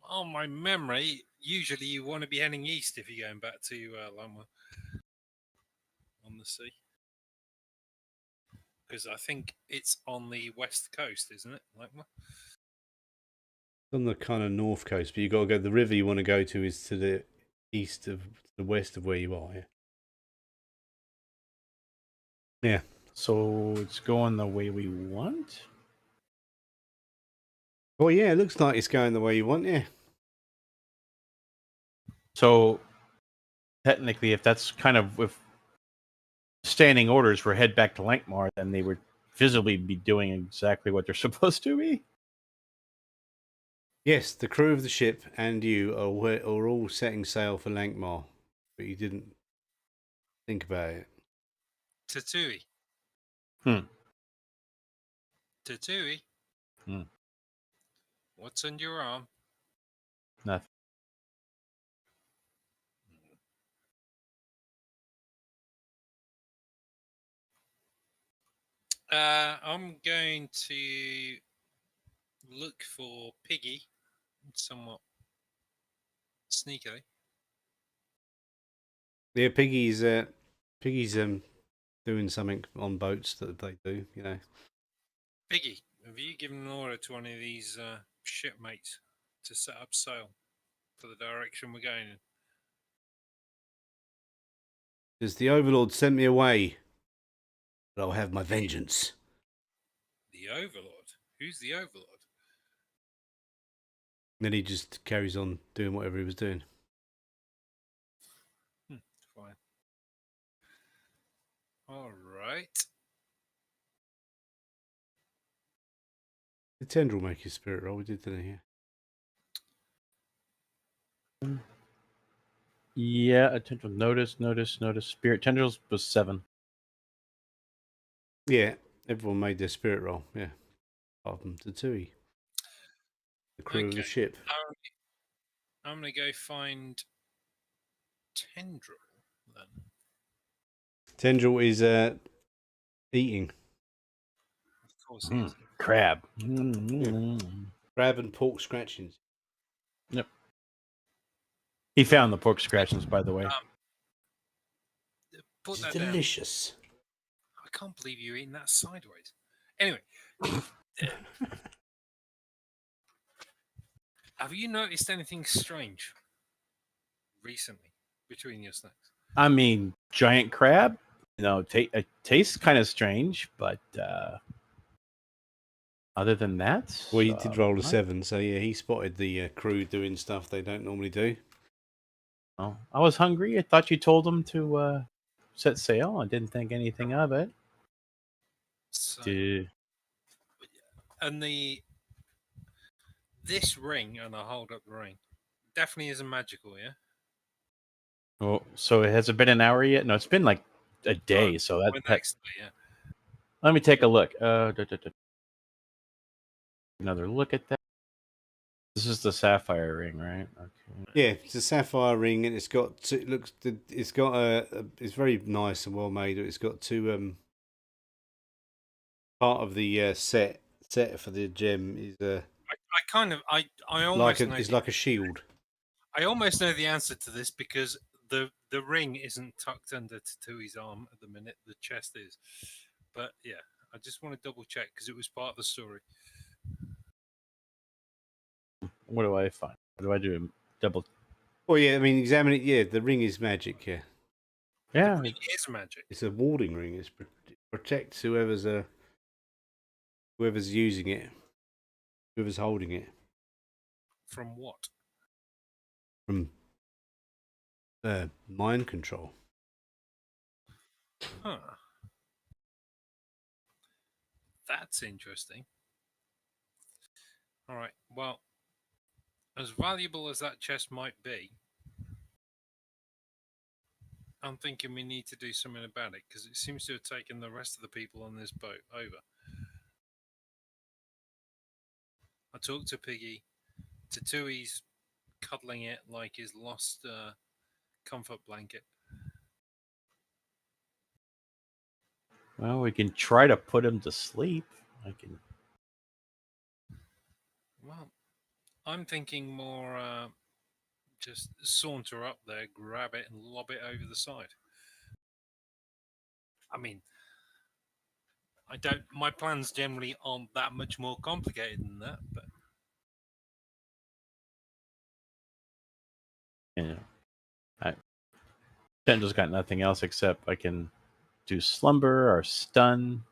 on my memory, usually you want to be heading east if you're going back to Lankhmar on the sea. Because I think it's on the west coast, isn't it, Lankhmar? On the kind of north coast, but you got to go. The river you want to go to is to the east of the west of where you are. Yeah. Yeah. So it's going the way we want. Well, yeah, it looks like it's going the way you want. Yeah. So technically, if that's kind of with standing orders for head back to Lankhmar, then they would visibly be doing exactly what they're supposed to be. Yes, the crew of the ship and you are all setting sail for Lankhmar, but you didn't think about it. Tatui. Hmm. Tatui. Hmm. What's under your arm? Nothing. I'm going to look for Piggy somewhat sneakily. Yeah, Piggy's doing something on boats that they do, you know. Piggy, have you given an order to one of these shipmates to set up sail for the direction we're going in? Because the Overlord sent me away, but I'll have my vengeance. The Overlord? Who's the Overlord? And then he just carries on doing whatever he was doing. Fine. All right. Did Tendril make his spirit roll? We did, didn't he? Yeah, attention. Notice. Spirit tendrils was 7. Yeah, everyone made their spirit roll. Yeah, apart from Tatui, the crew of the ship. I'm going to go find Tendril then. Tendril is eating. Of course he is. Crab. Crab and pork scratchings. Yep. He found the pork scratchings, by the way. Put It's that delicious. down. I can't believe you're eating that sideways. Anyway. Have you noticed anything strange recently between your snacks? I mean, giant crab. You know, it tastes kind of strange, but other than that, Well, he did roll a 7, so yeah, he spotted the crew doing stuff they don't normally do. Oh, I was hungry. I thought you told them to set sail. I didn't think anything of it. So, and this ring, and I'll hold up the ring, definitely isn't magical, yeah? Oh, so it hasn't been an hour yet? No, it's been like a day. So next day, yeah. Let me take a look. Another look at that. This is the sapphire ring, right? Okay. Yeah, it's a sapphire ring, and it's got it's very nice and well made. It's got two part of the set for the gem is I almost know it's like a shield. I almost know the answer to this because the ring isn't tucked under Tatui's arm at the minute. The chest is, but yeah, I just want to double check because it was part of the story. What do I find? What do I do? Double. Well, yeah, I mean, examine it. Yeah, the ring is magic. Yeah, Yeah, the ring is magic. It's a warding ring. It protects whoever's using it, whoever's holding it. From what? From mind control. Huh. That's interesting. All right. Well, as valuable as that chest might be, I'm thinking we need to do something about it because it seems to have taken the rest of the people on this boat over. I talked to Piggy. Tatui's cuddling it like his lost comfort blanket. Well, we can try to put him to sleep. I can. Well, I'm thinking more just saunter up there, grab it, and lob it over the side. I mean, I don't. My plans generally aren't that much more complicated than that, but Tendra's got nothing else except I can do slumber or stun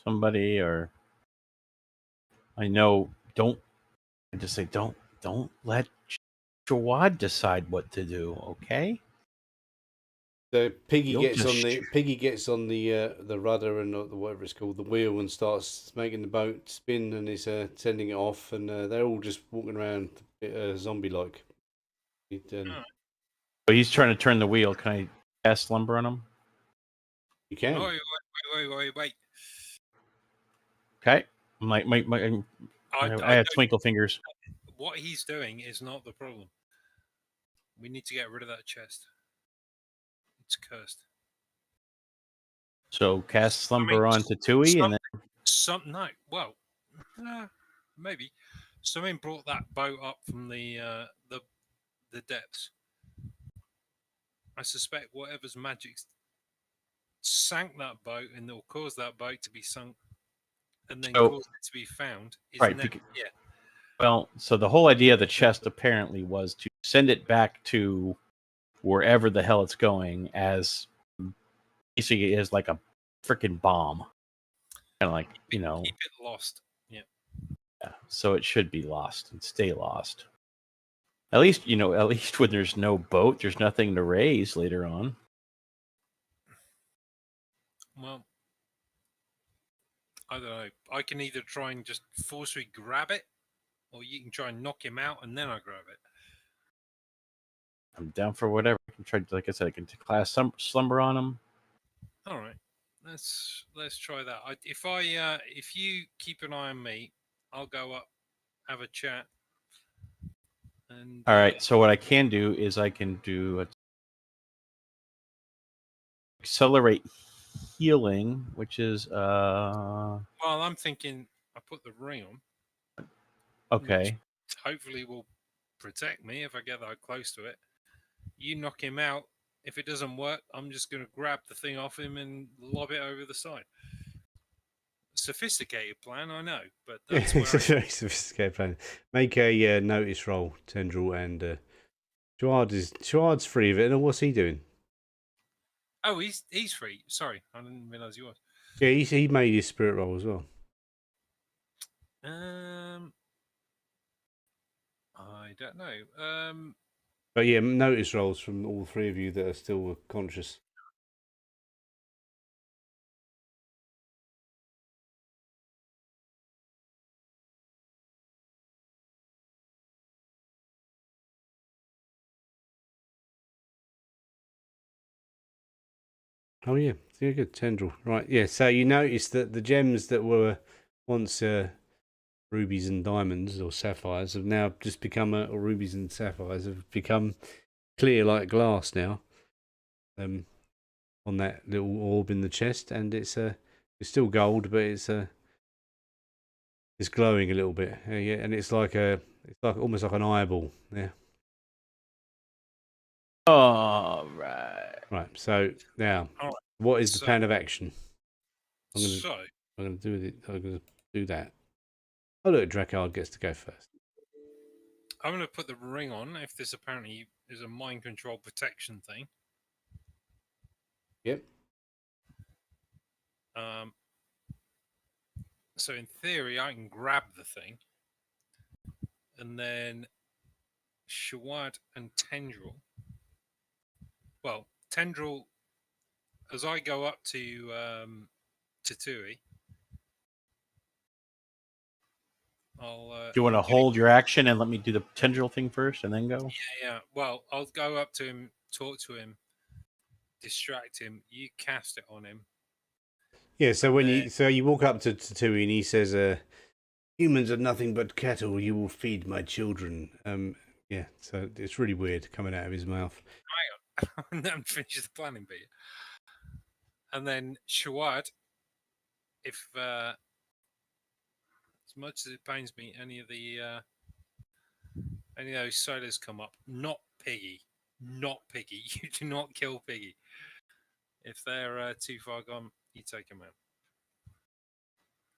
somebody, or I know don't. I just say don't let Jawad decide what to do. Okay. So Piggy You'll gets just on the rudder and whatever it's called, the wheel, and starts making the boat spin, and is sending it off, and they're all just walking around zombie like. So he's trying to turn the wheel. Can I cast slumber on him? You can. Wait. Okay. I have twinkle fingers. What he's doing is not the problem. We need to get rid of that chest. It's cursed. So cast slumber on to Tui, and then maybe something brought that boat up from the depths. I suspect whatever's magic sank that boat, and will cause that boat to be sunk, and then cause it to be found. Is right. Well, so the whole idea of the chest apparently was to send it back to wherever the hell it's going, as basically is like a freaking bomb, kind of like keep it lost. Yeah. So it should be lost and stay lost. At least when there's no boat, there's nothing to raise later on. Well, I don't know. I can either try and just forcefully grab it, or you can try and knock him out, and then I grab it. I'm down for whatever. I can try, like I said, I can class slumber on him. All right, let's try that. If you keep an eye on me, I'll go up, have a chat. And all right. So what I can do is I can do accelerate healing, which is Well, I'm thinking I put the ring on. Okay. Hopefully will protect me if I get that close to it. You knock him out. If it doesn't work, I'm just going to grab the thing off him and lob it over the side. Sophisticated plan, I know, but that's it's a very sophisticated plan. Make a notice roll, Tendril, and Chouard's free of it. And what's he doing? Oh, he's free. Sorry, I didn't realise he was. Yeah, he made his spirit roll as well. I don't know. But yeah, notice rolls from all three of you that are still conscious. Oh yeah, good. Tendril. Right, yeah. So you notice that the gems that were once rubies and diamonds or sapphires have now just become, or rubies and sapphires have become clear like glass now. On that little orb in the chest, and it's still gold, but it's glowing a little bit. Yeah, and it's like almost like an eyeball. Yeah. All right. Right. So now, what is the plan of action? I'm going to do that. Oh look, Drakard gets to go first. I'm going to put the ring on. If this apparently is a mind control protection thing. Yep. So in theory, I can grab the thing, and then Chouard and Tendril. Well, Tendril, as I go up to Tui, I'll. Do you want to hold your action and let me do the tendril thing first, and then go? Yeah. Well, I'll go up to him, talk to him, distract him. You cast it on him. Yeah. So when you walk up to Tui and he says, "Humans are nothing but cattle. You will feed my children." Yeah. So it's really weird coming out of his mouth. and then finishes the planning bit. And then Shawad, if as much as it pains me, any of those sodas come up, not Piggy. You do not kill Piggy. If they're too far gone, you take them out.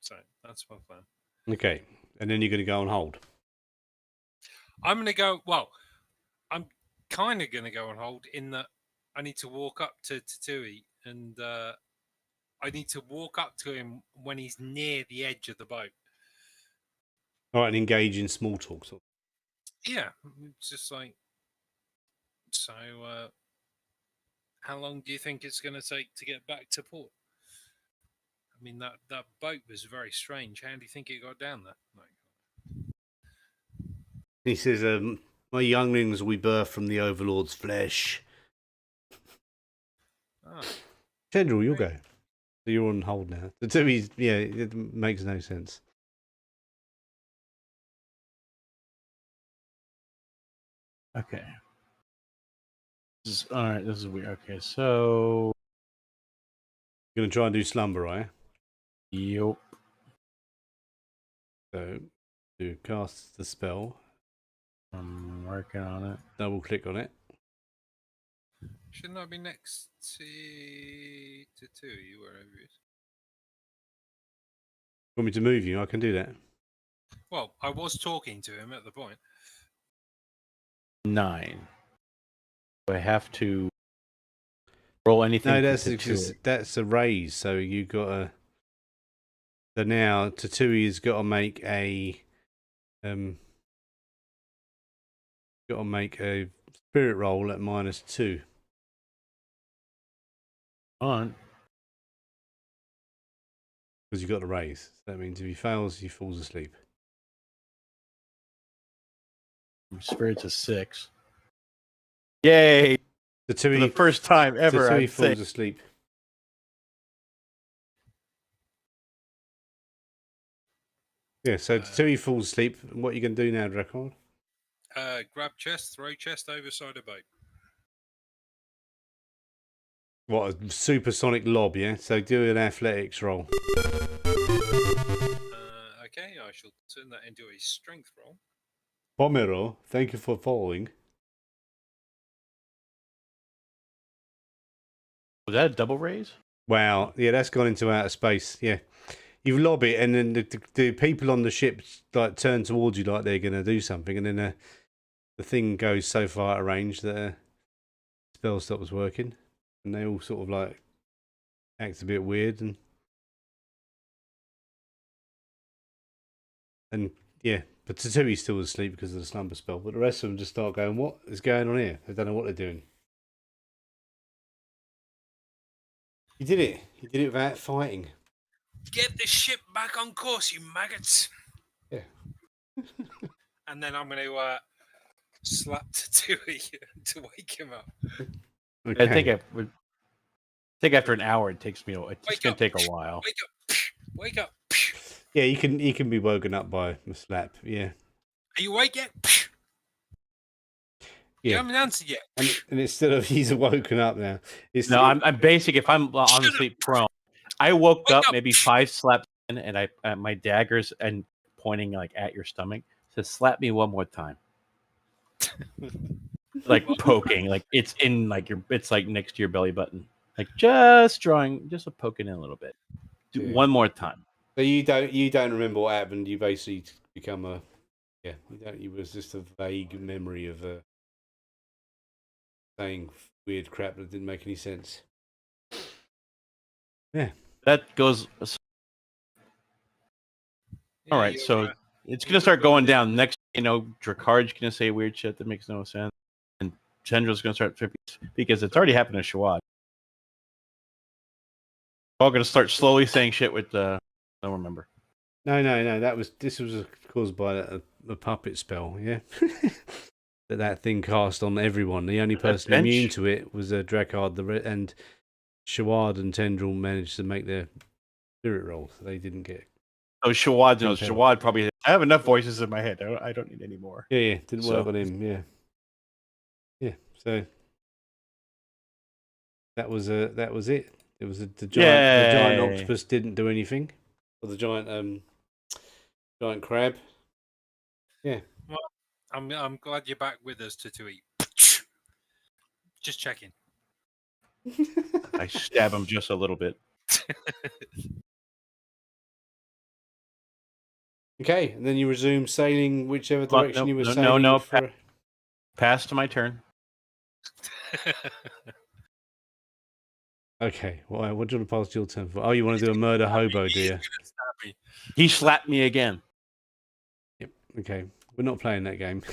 So that's my plan. Okay, and then you're going to go on hold. I'm going to go. Well, I'm kind of going to go on hold in that I need to walk up to Tatui and I need to walk up to him when he's near the edge of the boat. All right, and engage in small talk. Yeah, it's just like, so how long do you think it's going to take to get back to port? I mean, that boat was very strange. How do you think it got down there? He says, my younglings will be birthed from the Overlord's flesh. General, you'll go. So you're on hold now. Yeah, it makes no sense. Okay. All right, this is weird. Okay, so... You're going to try and do slumber, right? Yep. So, to cast the spell. I'm working on it. Double click on it. Shouldn't I be next to you, wherever it is? Want me to move you? I can do that. Well, I was talking to him at the point. 9. Do I have to roll anything? No, that's a raise. So you got a. So now Tatui's got to make a. Got to make a spirit roll at -2. On. Because you got to raise. So that means if he fails, he falls asleep. Spirit's a 6. Yay! Tatui, for the first time ever. Tatui falls asleep. Yeah, so Tatui falls asleep. What are you going to do now, Drakon? Grab chest, throw chest over side of boat. What, a supersonic lob, yeah? So do an athletics roll. Okay, I shall turn that into a strength roll. Pomero, thank you for following. Was that a double raise? Wow, yeah, that's gone into outer space, yeah. You lob it, and then the people on the ship like turn towards you like they're going to do something, and then the thing goes so far out of range that the spell stops working, and they all sort of like act a bit weird, and yeah, but Tatui's still asleep because of the slumber spell, but the rest of them just start going, what is going on here? They don't know what they're doing. You did it. You did it without fighting. Get the ship back on course, you maggots. Yeah. And then I'm going to slap Tatui to wake him up. Okay. I think after an hour it takes me. It's going to take a while. Wake up! Wake up! Yeah, he can be woken up by a slap. Yeah. Are you awake yet? Yeah. You haven't answered yet. And instead of he's woken up now. I'm basic. If I'm honestly prone, I woke up maybe 5 slaps in, and I my daggers and pointing like at your stomach says, "Slap me one more time." Like poking, like it's in like it's like next to your belly button, like just a poking in a little bit. Do one more time. So you don't remember what happened. You basically become a it was just a vague memory of saying weird crap that didn't make any sense. Yeah, that goes. All right, so it's gonna start going down. Next, Drakard's gonna say weird shit that makes no sense, and Chandra's gonna start tripping because it's already happened to Shawad. We're all gonna start slowly saying shit with I don't remember. No. This was caused by a puppet spell. Yeah, that thing cast on everyone. The only person immune to it was Drakard, and Shawad and Tendril managed to make their spirit roll, so they didn't get. Oh, Shawad knows. Shawad probably. I have enough voices in my head. I don't need any more. Yeah, didn't work on him. Yeah. So that was it. It was the giant octopus didn't do anything, or the giant crab. Yeah. Well, I'm glad you're back with us to eat. Just checking. I stab him just a little bit. Okay, and then you resume sailing whichever direction you were sailing. No. Pass to my turn. Okay, well, what do you want to pass your turn for? Oh, you want to do a murder hobo, do you? He slapped me again. Yep. Okay, we're not playing that game.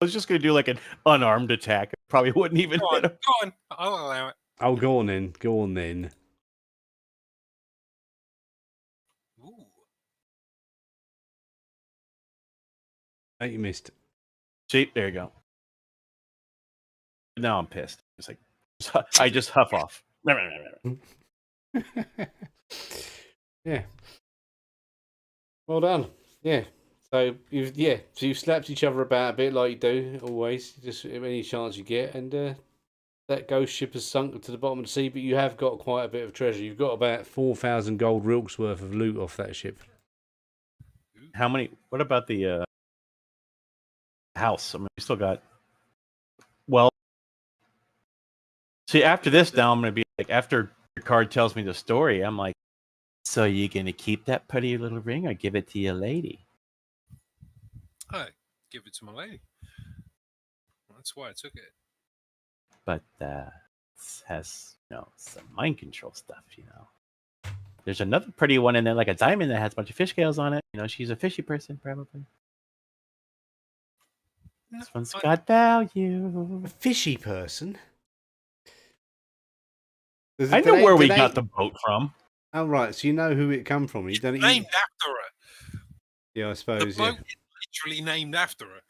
I was just going to do like an unarmed attack. Probably wouldn't even hit him. Go on. I'll allow it. Oh, go on then. Go on then. Ooh. Oh, you missed. See, there you go. Now I'm pissed. It's like I just huff off. Yeah. Well done. Yeah. So you've slapped each other about a bit like you do always, just any chance you get, and that ghost ship has sunk to the bottom of the sea. But you have got quite a bit of treasure. You've got about 4,000 gold rilks worth of loot off that ship. How many? What about the house? I mean, we still got. Well, see, after this, now I'm going to be like, after the card tells me the story, I'm like, so you going to keep that pretty little ring or give it to your lady? I give it to my lady. That's why I took it. But has some mind control stuff. There's another pretty one in there, like a diamond that has a bunch of fish scales on it. She's a fishy person, probably. This one's got value. A fishy person. I know where we got the boat from. Oh right, so you know who it come from. You don't named after her. Yeah, I suppose. The boat is literally named after her.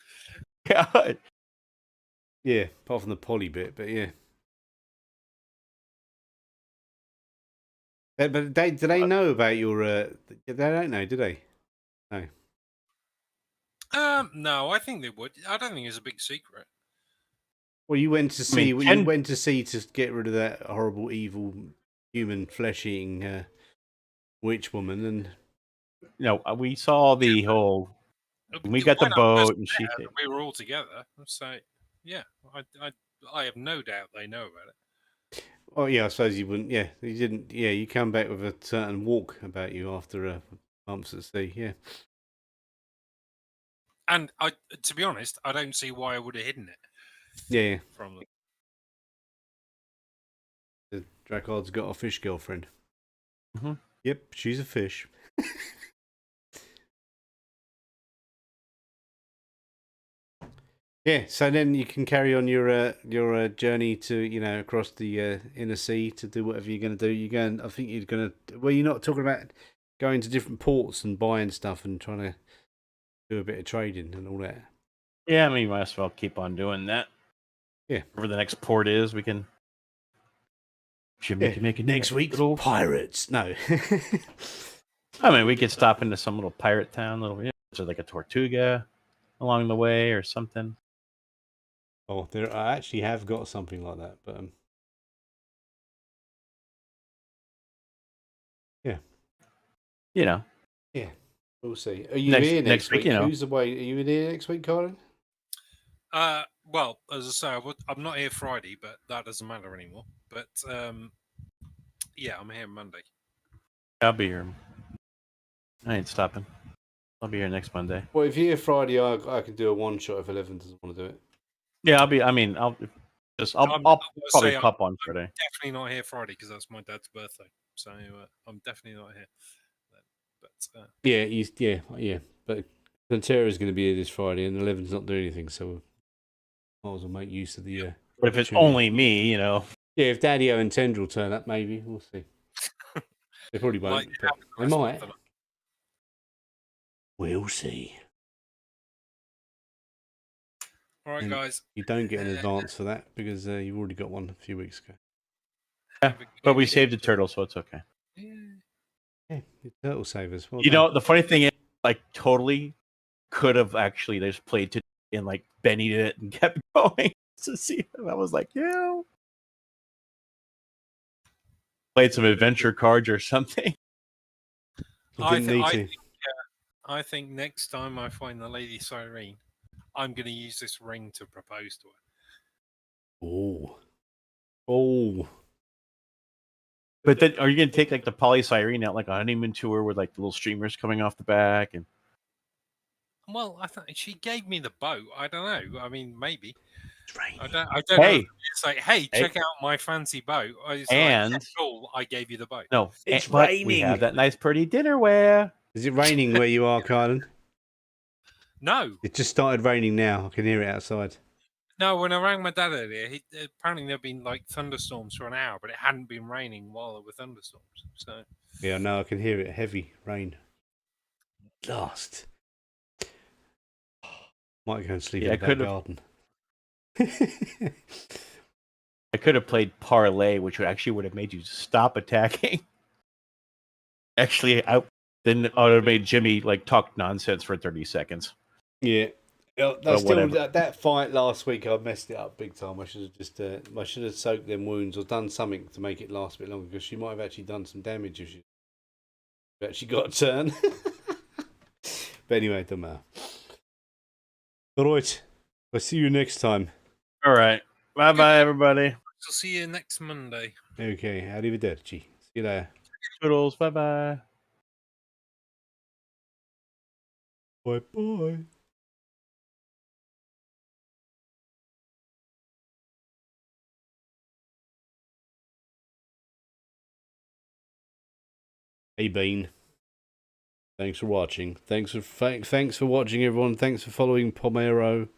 God. Yeah, apart from the Polly bit, but yeah. But do they know about your? They don't know, do they? No. No, I think they would. I don't think it's a big secret. Well, you went to see. You went to see to get rid of that horrible, evil, human flesh-eating witch woman, and we saw the whole. We got the boat, and she. We were all together, so yeah, I have no doubt they know about it. Oh yeah, I suppose you wouldn't. Yeah, you didn't. Yeah, you come back with a certain walk about you after months at sea. Yeah. And to be honest, I don't see why I would have hidden it. Yeah. From them. The Drakkard's got a fish girlfriend. Mm-hmm. Yep, she's a fish. Yeah, so then you can carry on your journey to across the inner sea to do whatever you're going to do. You're going. I think you're going to. Well, you're not talking about going to different ports and buying stuff and trying to do a bit of trading and all that. Yeah, I mean, might as well keep on doing that. Yeah. Wherever the next port is, we can. Should we make it next week? Little pirates? No. I mean, we could stop into some little pirate town, so like a Tortuga along the way or something. Oh, I actually have got something like that, but yeah. Yeah, we'll see. Are you here next week? Who's away? Are you here next week, Colin? Well, as I say, I'm not here Friday, but that doesn't matter anymore. But yeah, I'm here Monday. I'll be here. I ain't stopping. I'll be here next Monday. Well, if you're here Friday, I can do a one shot if 11 doesn't want to do it. Yeah, I'll be. I mean, I'll probably pop on Friday. I'm definitely not here Friday because that's my dad's birthday, so I'm definitely not here. But yeah. But Pantera's going to be here this Friday, and 11's not doing anything, so might as well make use of the. But if it's only me, Yeah, if Daddy-O and Tendril turn up, maybe we'll see. They probably won't. But they might. We'll see. All right, guys. You don't get an advance for that because you've already got one a few weeks ago. Yeah, but we saved the turtle, so it's okay. Yeah, the turtle savers. Well the funny thing is, totally could have actually just played to and bennied it and kept going. to see him. I was like, yeah. Played some adventure cards or something. I think next time I find the Lady Cyrene, I'm going to use this ring to propose to her. Oh. But then, are you going to take like the polystyrene out like a honeymoon tour with like the little streamers coming off the back? And well, I thought she gave me the boat. I don't know. I mean, maybe. It's raining. I don't know. It's like, hey, Hey. check out my fancy boat. It's And like, cool, I gave you the boat. no, It's but raining. we have that nice, pretty dinnerware. Is it raining where you are, Kylan? No. It just started raining now. I can hear it outside. No, when I rang my dad earlier, apparently there have been like thunderstorms for an hour, but it hadn't been raining while there were thunderstorms. So Yeah, no, I can hear it. Heavy rain. Last. Might go and sleep in the back garden. I could have played parlay, which would have made you stop attacking. Actually, then I would have made Jimmy like talk nonsense for 30 seconds. Yeah. That fight last week, I messed it up big time. I should have soaked them wounds or done something to make it last a bit longer, because she might have actually done some damage if she actually got a turn. But anyway, it doesn't matter. All right. I'll see you next time. All right. Bye-bye, everybody. I'll see you next Monday. Okay. Arrivederci. See you later. Toodles. Bye-bye. Bye-bye. Hey, Bean. Thanks for watching. Thanks for watching, everyone. Thanks for following Pomero.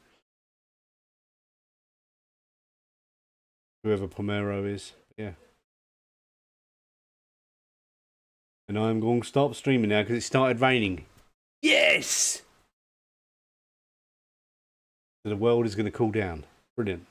Whoever Pomero is. Yeah. And I'm going to stop streaming now because it started raining. Yes! So the world is going to cool down. Brilliant.